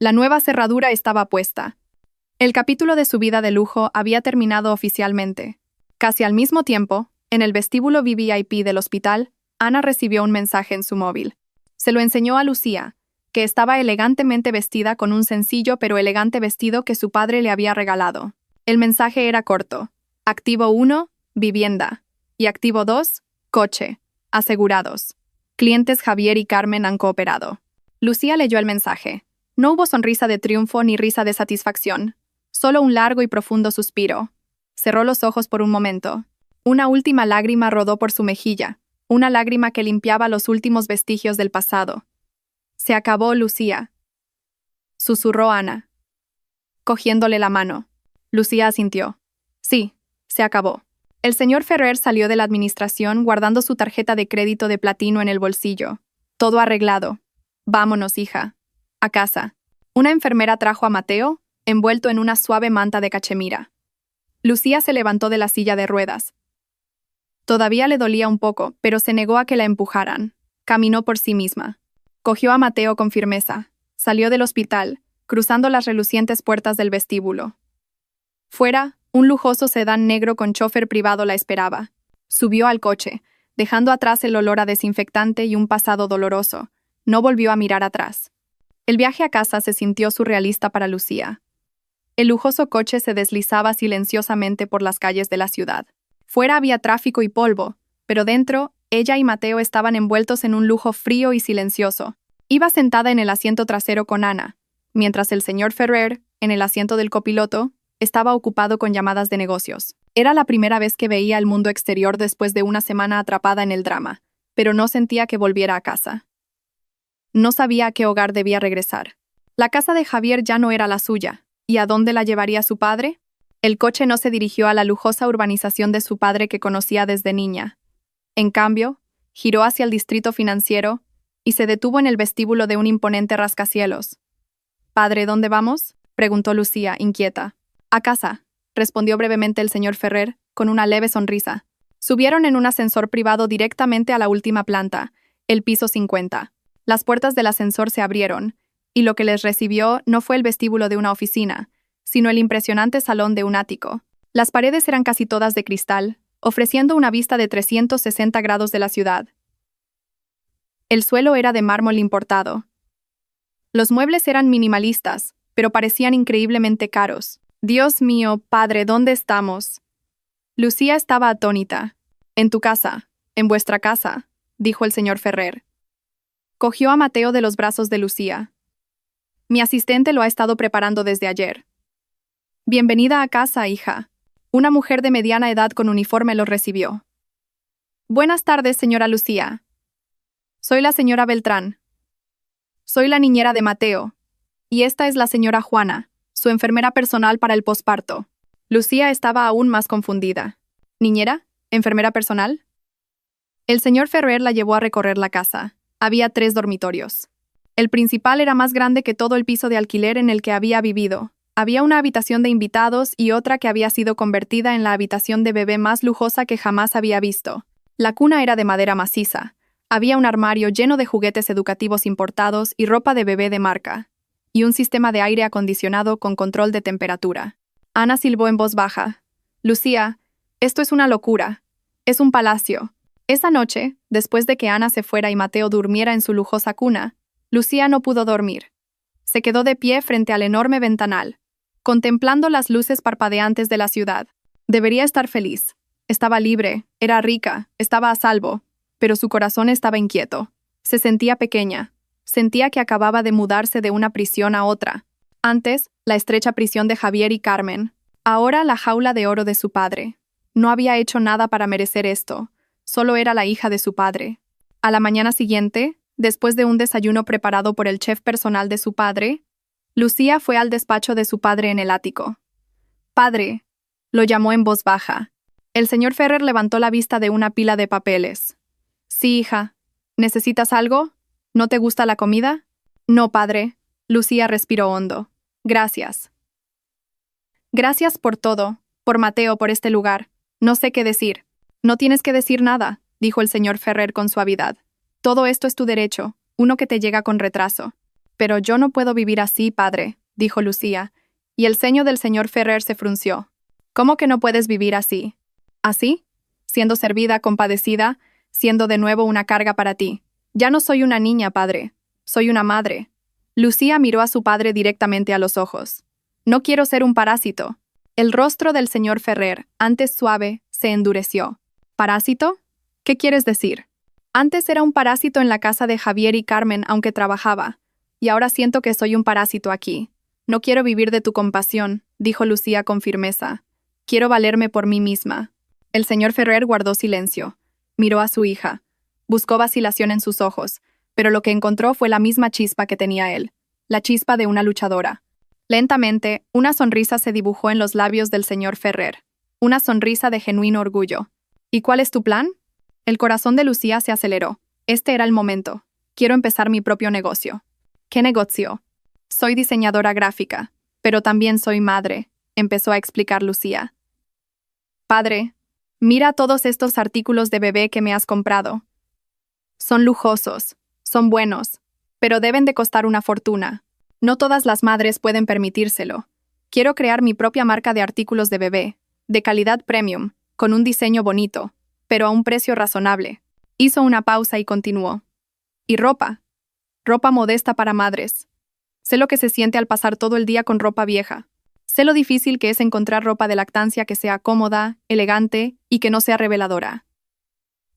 La nueva cerradura estaba puesta. El capítulo de su vida de lujo había terminado oficialmente. Casi al mismo tiempo, en el vestíbulo VIP del hospital, Ana recibió un mensaje en su móvil. Se lo enseñó a Lucía, que estaba elegantemente vestida con un sencillo pero elegante vestido que su padre le había regalado. El mensaje era corto. Activo 1, vivienda. Y activo 2, coche. Asegurados. Clientes Javier y Carmen han cooperado. Lucía leyó el mensaje. No hubo sonrisa de triunfo ni risa de satisfacción. Solo un largo y profundo suspiro. Cerró los ojos por un momento. Una última lágrima rodó por su mejilla. Una lágrima que limpiaba los últimos vestigios del pasado. «Se acabó, Lucía», susurró Ana, cogiéndole la mano. Lucía asintió. «Sí, se acabó». El señor Ferrer salió de la administración guardando su tarjeta de crédito de platino en el bolsillo. «Todo arreglado. Vámonos, hija. A casa». Una enfermera trajo a Mateo, envuelto en una suave manta de cachemira. Lucía se levantó de la silla de ruedas. Todavía le dolía un poco, pero se negó a que la empujaran. Caminó por sí misma. Cogió a Mateo con firmeza. Salió del hospital, cruzando las relucientes puertas del vestíbulo. Fuera, un lujoso sedán negro con chofer privado la esperaba. Subió al coche. dejando atrás el olor a desinfectante y un pasado doloroso. No volvió a mirar atrás. El viaje a casa se sintió surrealista para Lucía. El lujoso coche se deslizaba silenciosamente por las calles de la ciudad. Fuera había tráfico y polvo, pero dentro, ella y Mateo estaban envueltos en un lujo frío y silencioso. Iba sentada en el asiento trasero con Ana, mientras el señor Ferrer, en el asiento del copiloto, estaba ocupado con llamadas de negocios. Era la primera vez que veía el mundo exterior después de una semana atrapada en el drama, pero no sentía que volviera a casa. No sabía a qué hogar debía regresar. La casa de Javier ya no era la suya. ¿Y a dónde la llevaría su padre? El coche no se dirigió a la lujosa urbanización de su padre que conocía desde niña. En cambio, giró hacia el distrito financiero y se detuvo en el vestíbulo de un imponente rascacielos. «Padre, ¿dónde vamos?», preguntó Lucía, inquieta. «A casa», respondió brevemente el señor Ferrer, con una leve sonrisa. Subieron en un ascensor privado directamente a la última planta, el piso 50. Las puertas del ascensor se abrieron, y lo que les recibió no fue el vestíbulo de una oficina, sino el impresionante salón de un ático. Las paredes eran casi todas de cristal, ofreciendo una vista de 360 grados de la ciudad. El suelo era de mármol importado. Los muebles eran minimalistas, pero parecían increíblemente caros. «Dios mío, padre, ¿dónde estamos?». Lucía estaba atónita. «En tu casa, en vuestra casa», dijo el señor Ferrer. Cogió a Mateo de los brazos de Lucía. «Mi asistente lo ha estado preparando desde ayer». «Bienvenida a casa, hija». Una mujer de mediana edad con uniforme los recibió. «Buenas tardes, señora Lucía. Soy la señora Beltrán. Soy la niñera de Mateo. Y esta es la señora Juana, su enfermera personal para el posparto». Lucía estaba aún más confundida. «¿Niñera? ¿Enfermera personal?». El señor Ferrer la llevó a recorrer la casa. Había 3 dormitorios. El principal era más grande que todo el piso de alquiler en el que había vivido. Había una habitación de invitados y otra que había sido convertida en la habitación de bebé más lujosa que jamás había visto. La cuna era de madera maciza. Había un armario lleno de juguetes educativos importados y ropa de bebé de marca. Y un sistema de aire acondicionado con control de temperatura. Ana silbó en voz baja. «Lucía, esto es una locura. Es un palacio». Esa noche, después de que Ana se fuera y Mateo durmiera en su lujosa cuna, Lucía no pudo dormir. Se quedó de pie frente al enorme ventanal, contemplando las luces parpadeantes de la ciudad. Debería estar feliz. Estaba libre, era rica, estaba a salvo, pero su corazón estaba inquieto. Se sentía pequeña. Sentía que acababa de mudarse de una prisión a otra. Antes, la estrecha prisión de Javier y Carmen. Ahora, la jaula de oro de su padre. No había hecho nada para merecer esto. Solo era la hija de su padre. A la mañana siguiente, después de un desayuno preparado por el chef personal de su padre, Lucía fue al despacho de su padre en el ático. «Padre», lo llamó en voz baja. El señor Ferrer levantó la vista de una pila de papeles. «Sí, hija. ¿Necesitas algo? ¿No te gusta la comida?». «No, padre». Lucía respiró hondo. «Gracias. Gracias por todo, por Mateo, por este lugar. No sé qué decir». «No tienes que decir nada», dijo el señor Ferrer con suavidad. «Todo esto es tu derecho, uno que te llega con retraso». «Pero yo no puedo vivir así, padre», dijo Lucía, y el ceño del señor Ferrer se frunció. «¿Cómo que no puedes vivir así?». «¿Así? Siendo servida, compadecida, siendo de nuevo una carga para ti. Ya no soy una niña, padre. Soy una madre». Lucía miró a su padre directamente a los ojos. «No quiero ser un parásito». El rostro del señor Ferrer, antes suave, se endureció. «¿Parásito? ¿Qué quieres decir?». «Antes era un parásito en la casa de Javier y Carmen, aunque trabajaba. Y ahora siento que soy un parásito aquí. No quiero vivir de tu compasión», dijo Lucía con firmeza. «Quiero valerme por mí misma». El señor Ferrer guardó silencio. Miró a su hija. Buscó vacilación en sus ojos, pero lo que encontró fue la misma chispa que tenía él. La chispa de una luchadora. Lentamente, una sonrisa se dibujó en los labios del señor Ferrer. Una sonrisa de genuino orgullo. «¿Y cuál es tu plan?». El corazón de Lucía se aceleró. Este era el momento. «Quiero empezar mi propio negocio». «¿Qué negocio?». «Soy diseñadora gráfica, pero también soy madre», empezó a explicar Lucía. «Padre, mira todos estos artículos de bebé que me has comprado. Son lujosos, son buenos, pero deben de costar una fortuna. No todas las madres pueden permitírselo. Quiero crear mi propia marca de artículos de bebé, de calidad premium, con un diseño bonito, pero a un precio razonable. Hizo una pausa y continuó. Y ropa. Ropa modesta para madres. Sé lo que se siente al pasar todo el día con ropa vieja. Sé lo difícil que es encontrar ropa de lactancia que sea cómoda, elegante y que no sea reveladora.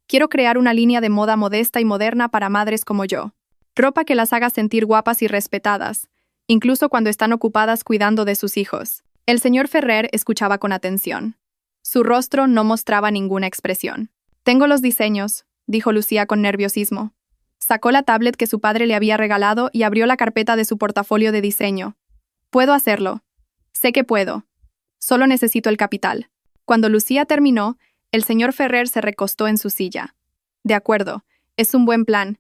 Quiero crear una línea de moda modesta y moderna para madres como yo. Ropa que las haga sentir guapas y respetadas, incluso cuando están ocupadas cuidando de sus hijos. El señor Ferrer escuchaba con atención. Su rostro no mostraba ninguna expresión. Tengo los diseños, dijo Lucía con nerviosismo. Sacó la tablet que su padre le había regalado y abrió la carpeta de su portafolio de diseño. Puedo hacerlo. Sé que puedo. Solo necesito el capital. Cuando Lucía terminó, el señor Ferrer se recostó en su silla. De acuerdo, es un buen plan.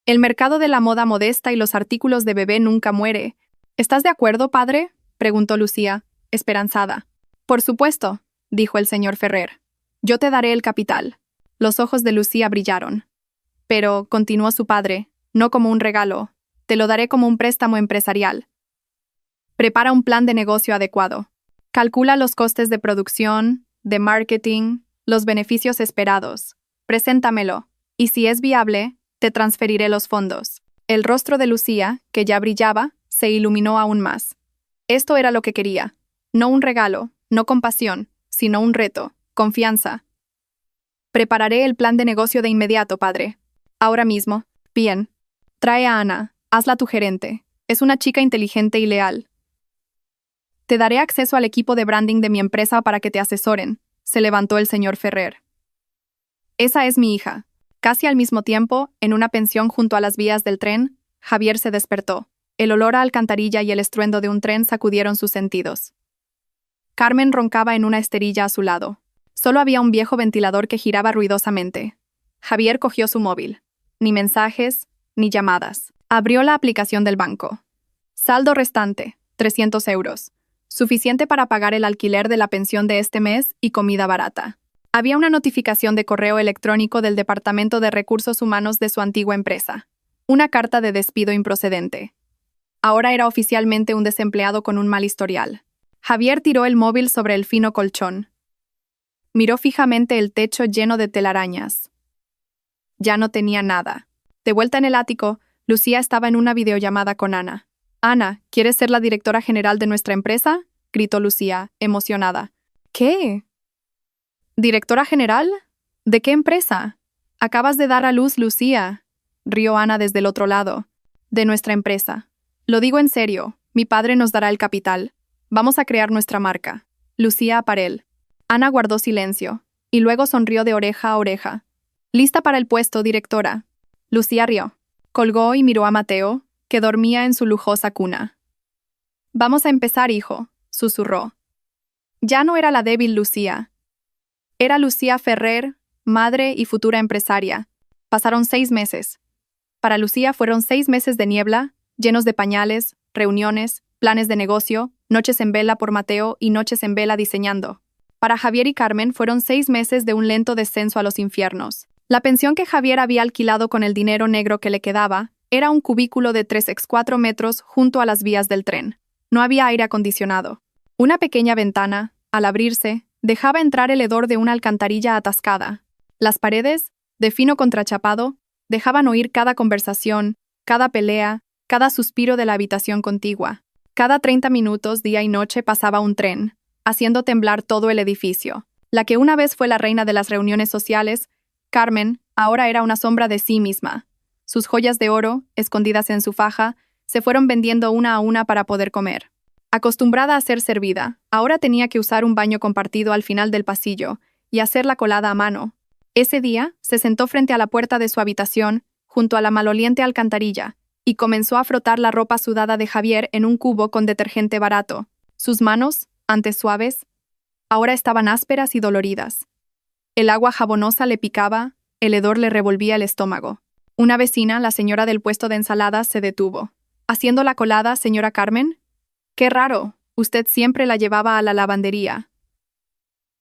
El mercado de la moda modesta y los artículos de bebé nunca muere. ¿Estás de acuerdo, padre?, preguntó Lucía, esperanzada. Por supuesto, dijo el señor Ferrer. Yo te daré el capital. Los ojos de Lucía brillaron. Pero, continuó su padre, no como un regalo, te lo daré como un préstamo empresarial. Prepara un plan de negocio adecuado. Calcula los costes de producción, de marketing, los beneficios esperados. Preséntamelo, y si es viable, te transferiré los fondos. El rostro de Lucía, que ya brillaba, se iluminó aún más. Esto era lo que quería. No un regalo, no compasión, sino un reto, confianza. Prepararé el plan de negocio de inmediato, padre. Ahora mismo. Bien. Trae a Ana, hazla tu gerente. Es una chica inteligente y leal. Te daré acceso al equipo de branding de mi empresa para que te asesoren, se levantó el señor Ferrer. Esa es mi hija. Casi al mismo tiempo, en una pensión junto a las vías del tren, Javier se despertó. El olor a alcantarilla y el estruendo de un tren sacudieron sus sentidos. Carmen roncaba en una esterilla a su lado. Solo había un viejo ventilador que giraba ruidosamente. Javier cogió su móvil. Ni mensajes, ni llamadas. Abrió la aplicación del banco. Saldo restante, 300 euros. Suficiente para pagar el alquiler de la pensión de este mes y comida barata. Había una notificación de correo electrónico del Departamento de Recursos Humanos de su antigua empresa. Una carta de despido improcedente. Ahora era oficialmente un desempleado con un mal historial. Javier tiró el móvil sobre el fino colchón. Miró fijamente el techo lleno de telarañas. Ya no tenía nada. De vuelta en el ático, Lucía estaba en una videollamada con Ana. «Ana, ¿quieres ser la directora general de nuestra empresa?», gritó Lucía, emocionada. «¿Qué? ¿Directora general? ¿De qué empresa? Acabas de dar a luz, Lucía», rió Ana desde el otro lado. «De nuestra empresa. Lo digo en serio, mi padre nos dará el capital. Vamos a crear nuestra marca». Lucía Aparel. Ana guardó silencio, y luego sonrió de oreja a oreja. «Lista para el puesto, directora». Lucía rió. Colgó y miró a Mateo, que dormía en su lujosa cuna. «Vamos a empezar, hijo», susurró. Ya no era la débil Lucía. Era Lucía Ferrer, madre y futura empresaria. Pasaron 6 meses. Para Lucía fueron 6 meses de niebla, llenos de pañales, reuniones, planes de negocio, noches en vela por Mateo y noches en vela diseñando. Para Javier y Carmen fueron 6 meses de un lento descenso a los infiernos. La pensión que Javier había alquilado con el dinero negro que le quedaba era un cubículo de 3x4 metros junto a las vías del tren. No había aire acondicionado. Una pequeña ventana, al abrirse, dejaba entrar el hedor de una alcantarilla atascada. Las paredes, de fino contrachapado, dejaban oír cada conversación, cada pelea, cada suspiro de la habitación contigua. Cada 30 minutos, día y noche, pasaba un tren, haciendo temblar todo el edificio. La que una vez fue la reina de las reuniones sociales, Carmen, ahora era una sombra de sí misma. Sus joyas de oro, escondidas en su faja, se fueron vendiendo una a una para poder comer. Acostumbrada a ser servida, ahora tenía que usar un baño compartido al final del pasillo y hacer la colada a mano. Ese día, se sentó frente a la puerta de su habitación, junto a la maloliente alcantarilla, y comenzó a frotar la ropa sudada de Javier en un cubo con detergente barato. Sus manos, antes suaves, ahora estaban ásperas y doloridas. El agua jabonosa le picaba, el hedor le revolvía el estómago. Una vecina, la señora del puesto de ensaladas, se detuvo. «¿Haciendo la colada, señora Carmen? Qué raro, usted siempre la llevaba a la lavandería».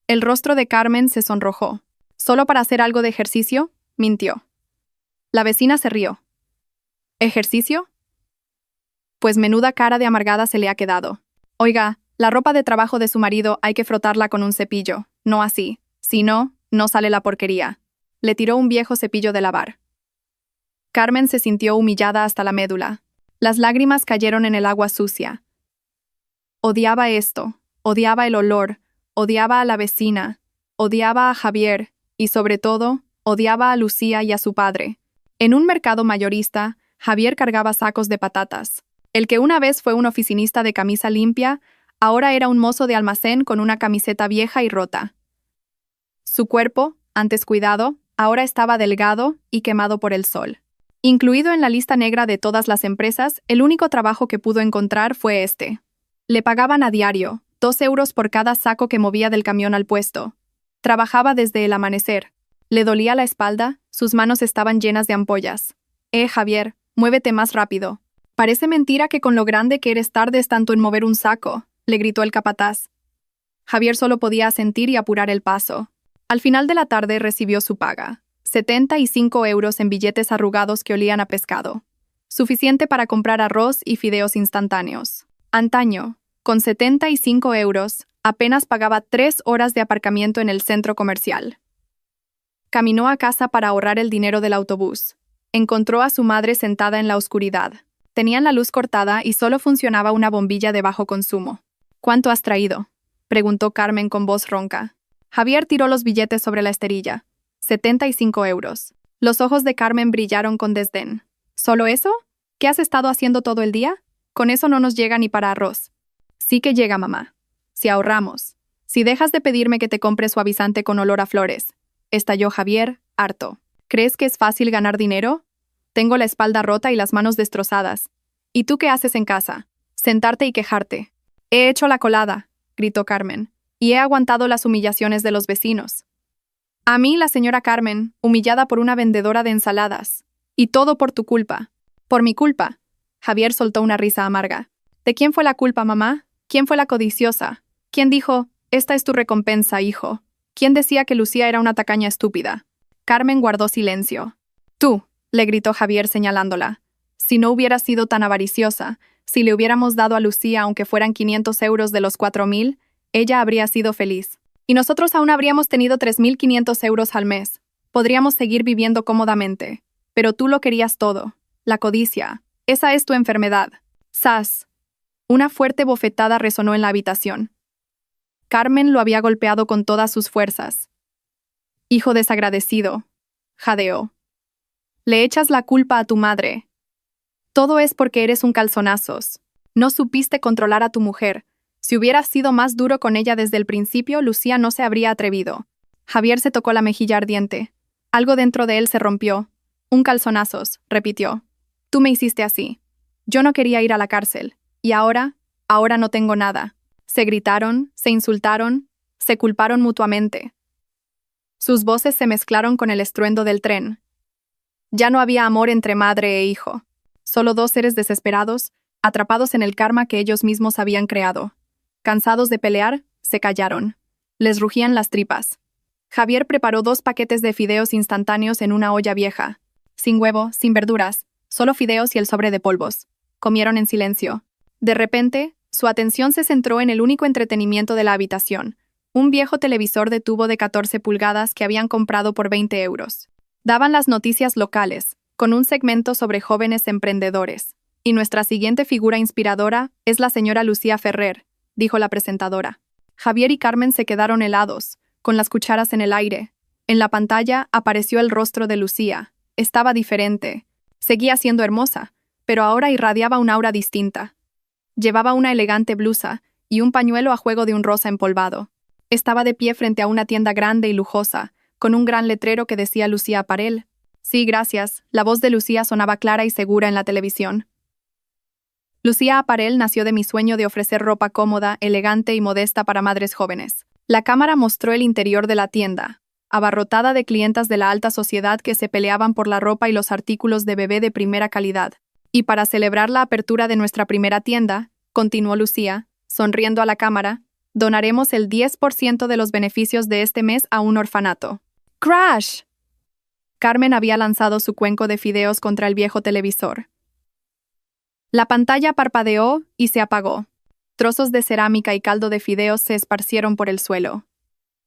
El rostro de Carmen se sonrojó. «¿Solo para hacer algo de ejercicio?», mintió. La vecina se rió. «¿Ejercicio? Pues menuda cara de amargada se le ha quedado. Oiga, la ropa de trabajo de su marido hay que frotarla con un cepillo, no así. Si no, no sale la porquería». le tiró un viejo cepillo de lavar. Carmen se sintió humillada hasta la médula. Las lágrimas cayeron en el agua sucia. Odiaba esto, odiaba el olor, odiaba a la vecina, odiaba a Javier y, sobre todo, odiaba a Lucía y a su padre. En un mercado mayorista, Javier cargaba sacos de patatas. El que una vez fue un oficinista de camisa limpia, ahora era un mozo de almacén con una camiseta vieja y rota. Su cuerpo, antes cuidado, ahora estaba delgado y quemado por el sol. Incluido en la lista negra de todas las empresas, el único trabajo que pudo encontrar fue este. Le pagaban a diario, 2 euros por cada saco que movía del camión al puesto. Trabajaba desde el amanecer. Le dolía la espalda, sus manos estaban llenas de ampollas. Javier, muévete más rápido. Parece mentira que con lo grande que eres tardes tanto en mover un saco, le gritó el capataz. Javier solo podía asentir y apurar el paso. Al final de la tarde recibió su paga. 75 euros en billetes arrugados que olían a pescado. Suficiente para comprar arroz y fideos instantáneos. Antaño, con 75 euros, apenas pagaba 3 horas de aparcamiento en el centro comercial. Caminó a casa para ahorrar el dinero del autobús. Encontró a su madre sentada en la oscuridad. Tenían la luz cortada y solo funcionaba una bombilla de bajo consumo. ¿Cuánto has traído?, preguntó Carmen con voz ronca. Javier tiró los billetes sobre la esterilla. 75 euros. Los ojos de Carmen brillaron con desdén. ¿Solo eso? ¿Qué has estado haciendo todo el día? Con eso no nos llega ni para arroz. Sí que llega, mamá. Si ahorramos. Si dejas de pedirme que te compre suavizante con olor a flores. Estalló Javier, harto. ¿Crees que es fácil ganar dinero? Tengo la espalda rota y las manos destrozadas. ¿Y tú qué haces en casa? Sentarte y quejarte. He hecho la colada, gritó Carmen, y he aguantado las humillaciones de los vecinos. A mí, la señora Carmen, humillada por una vendedora de ensaladas. Y todo por tu culpa. Por mi culpa. Javier soltó una risa amarga. ¿De quién fue la culpa, mamá? ¿Quién fue la codiciosa? ¿Quién dijo, esta es tu recompensa, hijo? ¿Quién decía que Lucía era una tacaña estúpida? Carmen guardó silencio. Tú, le gritó Javier señalándola. Si no hubieras sido tan avariciosa, si le hubiéramos dado a Lucía aunque fueran 500 euros de los 4.000, ella habría sido feliz. Y nosotros aún habríamos tenido 3.500 euros al mes. Podríamos seguir viviendo cómodamente. Pero tú lo querías todo. La codicia. Esa es tu enfermedad. ¡Sas! Una fuerte bofetada resonó en la habitación. Carmen lo había golpeado con todas sus fuerzas. Hijo desagradecido, jadeó. Le echas la culpa a tu madre. Todo es porque eres un calzonazos. No supiste controlar a tu mujer. Si hubieras sido más duro con ella desde el principio, Lucía no se habría atrevido. Javier se tocó la mejilla ardiente. Algo dentro de él se rompió. Un calzonazos, repitió. Tú me hiciste así. Yo no quería ir a la cárcel. Y ahora no tengo nada. Se gritaron, se insultaron, se culparon mutuamente. Sus voces se mezclaron con el estruendo del tren. Ya no había amor entre madre e hijo. Solo dos seres desesperados, atrapados en el karma que ellos mismos habían creado. Cansados de pelear, se callaron. Les rugían las tripas. Javier preparó 2 paquetes de fideos instantáneos en una olla vieja. Sin huevo, sin verduras, solo fideos y el sobre de polvos. Comieron en silencio. De repente, su atención se centró en el único entretenimiento de la habitación, un viejo televisor de tubo de 14 pulgadas que habían comprado por 20 euros. Daban las noticias locales, con un segmento sobre jóvenes emprendedores. Y nuestra siguiente figura inspiradora es la señora Lucía Ferrer, dijo la presentadora. Javier y Carmen se quedaron helados, con las cucharas en el aire. En la pantalla apareció el rostro de Lucía. Estaba diferente. Seguía siendo hermosa, pero ahora irradiaba un aura distinta. Llevaba una elegante blusa y un pañuelo a juego de un rosa empolvado. Estaba de pie frente a una tienda grande y lujosa, con un gran letrero que decía Lucía Apparel. Sí, gracias. La voz de Lucía sonaba clara y segura en la televisión. Lucía Apparel nació de mi sueño de ofrecer ropa cómoda, elegante y modesta para madres jóvenes. La cámara mostró el interior de la tienda, abarrotada de clientas de la alta sociedad que se peleaban por la ropa y los artículos de bebé de primera calidad. Y para celebrar la apertura de nuestra primera tienda, continuó Lucía, sonriendo a la cámara, donaremos el 10% de los beneficios de este mes a un orfanato. ¡Crash! Carmen había lanzado su cuenco de fideos contra el viejo televisor. La pantalla parpadeó y se apagó. Trozos de cerámica y caldo de fideos se esparcieron por el suelo.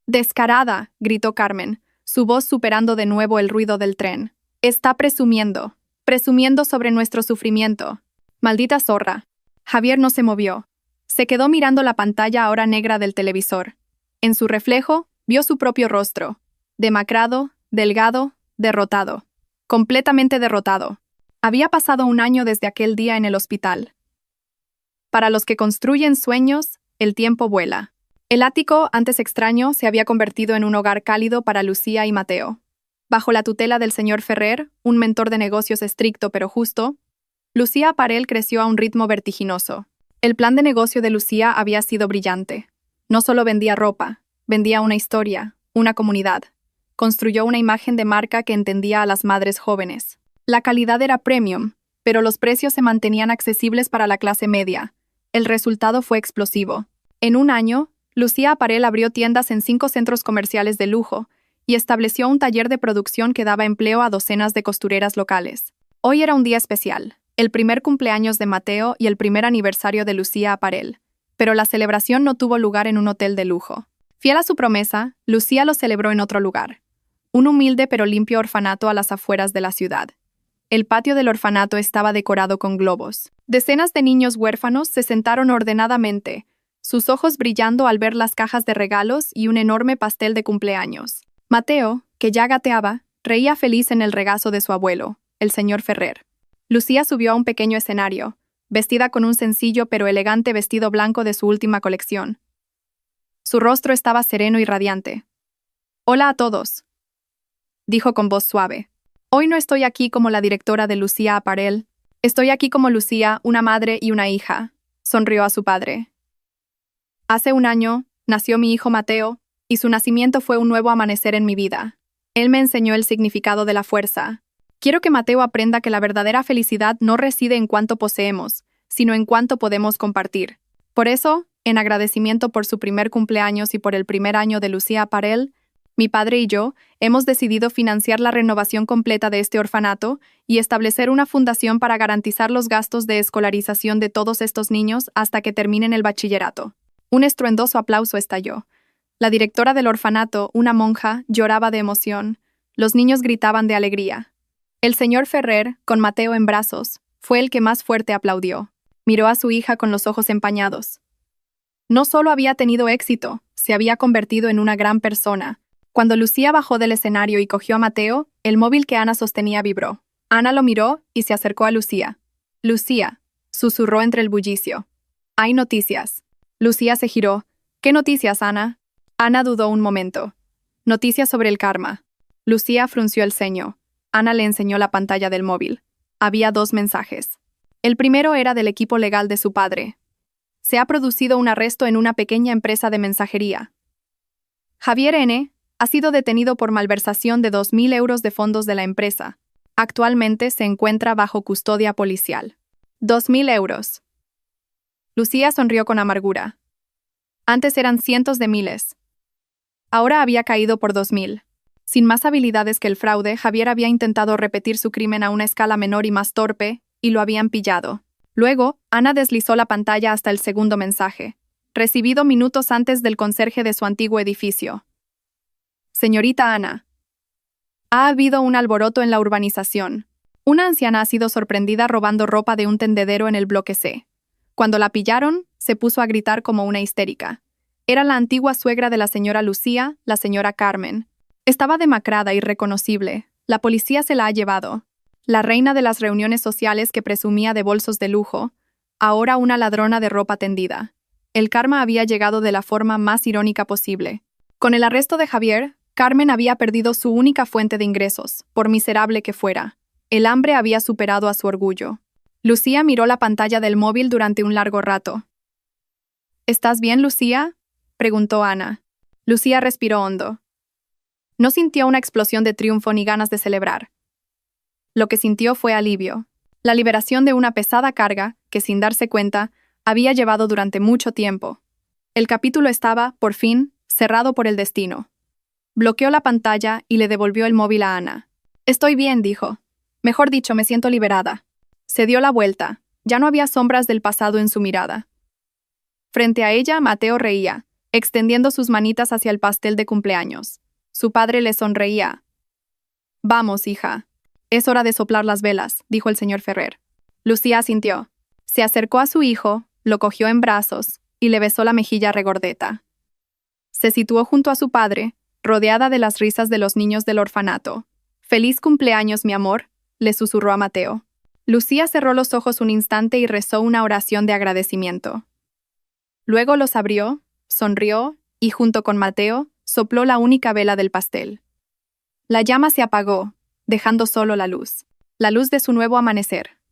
¡Descarada!, gritó Carmen. su voz superando de nuevo el ruido del tren. Está presumiendo sobre nuestro sufrimiento. Maldita zorra. Javier no se movió. Se quedó mirando la pantalla ahora negra del televisor. En su reflejo, vio su propio rostro. Demacrado, delgado, derrotado. Completamente derrotado. Había pasado un año desde aquel día en el hospital. Para los que construyen sueños, el tiempo vuela. El ático, antes extraño, se había convertido en un hogar cálido para Lucía y Mateo. Bajo la tutela del señor Ferrer, un mentor de negocios estricto pero justo, Lucía Aparel creció a un ritmo vertiginoso. El plan de negocio de Lucía había sido brillante. No solo vendía ropa, vendía una historia, una comunidad. Construyó una imagen de marca que entendía a las madres jóvenes. La calidad era premium, pero los precios se mantenían accesibles para la clase media. El resultado fue explosivo. En un año, Lucía Aparel abrió tiendas en 5 centros comerciales de lujo y estableció un taller de producción que daba empleo a docenas de costureras locales. Hoy era un día especial, el primer cumpleaños de Mateo y el primer aniversario de Lucía Aparel, pero la celebración no tuvo lugar en un hotel de lujo. Fiel a su promesa, Lucía lo celebró en otro lugar, un humilde pero limpio orfanato a las afueras de la ciudad. El patio del orfanato estaba decorado con globos. Decenas de niños huérfanos se sentaron ordenadamente, sus ojos brillando al ver las cajas de regalos y un enorme pastel de cumpleaños. Mateo, que ya gateaba, reía feliz en el regazo de su abuelo, el señor Ferrer. Lucía subió a un pequeño escenario, vestida con un sencillo pero elegante vestido blanco de su última colección. Su rostro estaba sereno y radiante. «Hola a todos», dijo con voz suave. «Hoy no estoy aquí como la directora de Lucía Aparel. Estoy aquí como Lucía, una madre y una hija», sonrió a su padre. «Hace un año, nació mi hijo Mateo, y su nacimiento fue un nuevo amanecer en mi vida. Él me enseñó el significado de la fuerza. Quiero que Mateo aprenda que la verdadera felicidad no reside en cuánto poseemos, sino en cuánto podemos compartir. Por eso, en agradecimiento por su primer cumpleaños y por el primer año de Lucía Aparel, mi padre y yo hemos decidido financiar la renovación completa de este orfanato y establecer una fundación para garantizar los gastos de escolarización de todos estos niños hasta que terminen el bachillerato». Un estruendoso aplauso estalló. La directora del orfanato, una monja, lloraba de emoción. Los niños gritaban de alegría. El señor Ferrer, con Mateo en brazos, fue el que más fuerte aplaudió. Miró a su hija con los ojos empañados. No solo había tenido éxito, se había convertido en una gran persona. Cuando Lucía bajó del escenario y cogió a Mateo, el móvil que Ana sostenía vibró. Ana lo miró y se acercó a Lucía. «Lucía», susurró entre el bullicio. «Hay noticias». Lucía se giró. «¿Qué noticias, Ana?» Ana dudó un momento. «Noticias sobre el karma». Lucía frunció el ceño. Ana le enseñó la pantalla del móvil. Había 2 mensajes. El primero era del equipo legal de su padre. «Se ha producido un arresto en una pequeña empresa de mensajería. Javier N. ha sido detenido por malversación de 2.000 euros de fondos de la empresa. Actualmente se encuentra bajo custodia policial». 2.000 euros. Lucía sonrió con amargura. Antes eran cientos de miles. Ahora había caído por 2.000. Sin más habilidades que el fraude, Javier había intentado repetir su crimen a una escala menor y más torpe, y lo habían pillado. Luego, Ana deslizó la pantalla hasta el segundo mensaje, recibido minutos antes del conserje de su antiguo edificio. «Señorita Ana, ha habido un alboroto en la urbanización. Una anciana ha sido sorprendida robando ropa de un tendedero en el bloque C. Cuando la pillaron, se puso a gritar como una histérica. Era la antigua suegra de la señora Lucía, la señora Carmen. Estaba demacrada y irreconocible. La policía se la ha llevado. La reina de las reuniones sociales que presumía de bolsos de lujo, ahora una ladrona de ropa tendida. El karma había llegado de la forma más irónica posible. Con el arresto de Javier, Carmen había perdido su única fuente de ingresos, por miserable que fuera. El hambre había superado a su orgullo. Lucía miró la pantalla del móvil durante un largo rato. «¿Estás bien, Lucía?», preguntó Ana. Lucía respiró hondo. No sintió una explosión de triunfo ni ganas de celebrar. Lo que sintió fue alivio. La liberación de una pesada carga que, sin darse cuenta, había llevado durante mucho tiempo. El capítulo estaba, por fin, cerrado por el destino. Bloqueó la pantalla y le devolvió el móvil a Ana. «Estoy bien», dijo. «Mejor dicho, me siento liberada». Se dio la vuelta. Ya no había sombras del pasado en su mirada. Frente a ella, Mateo reía, extendiendo sus manitas hacia el pastel de cumpleaños. Su padre le sonreía. Vamos, hija. Es hora de soplar las velas, dijo el señor Ferrer. Lucía asintió. Se acercó a su hijo, lo cogió en brazos y le besó la mejilla regordeta. Se situó junto a su padre, rodeada de las risas de los niños del orfanato. «Feliz cumpleaños, mi amor», le susurró a Mateo. Lucía cerró los ojos un instante y rezó una oración de agradecimiento. Luego los abrió, sonrió y, junto con Mateo, sopló la única vela del pastel. La llama se apagó, dejando solo la luz de su nuevo amanecer.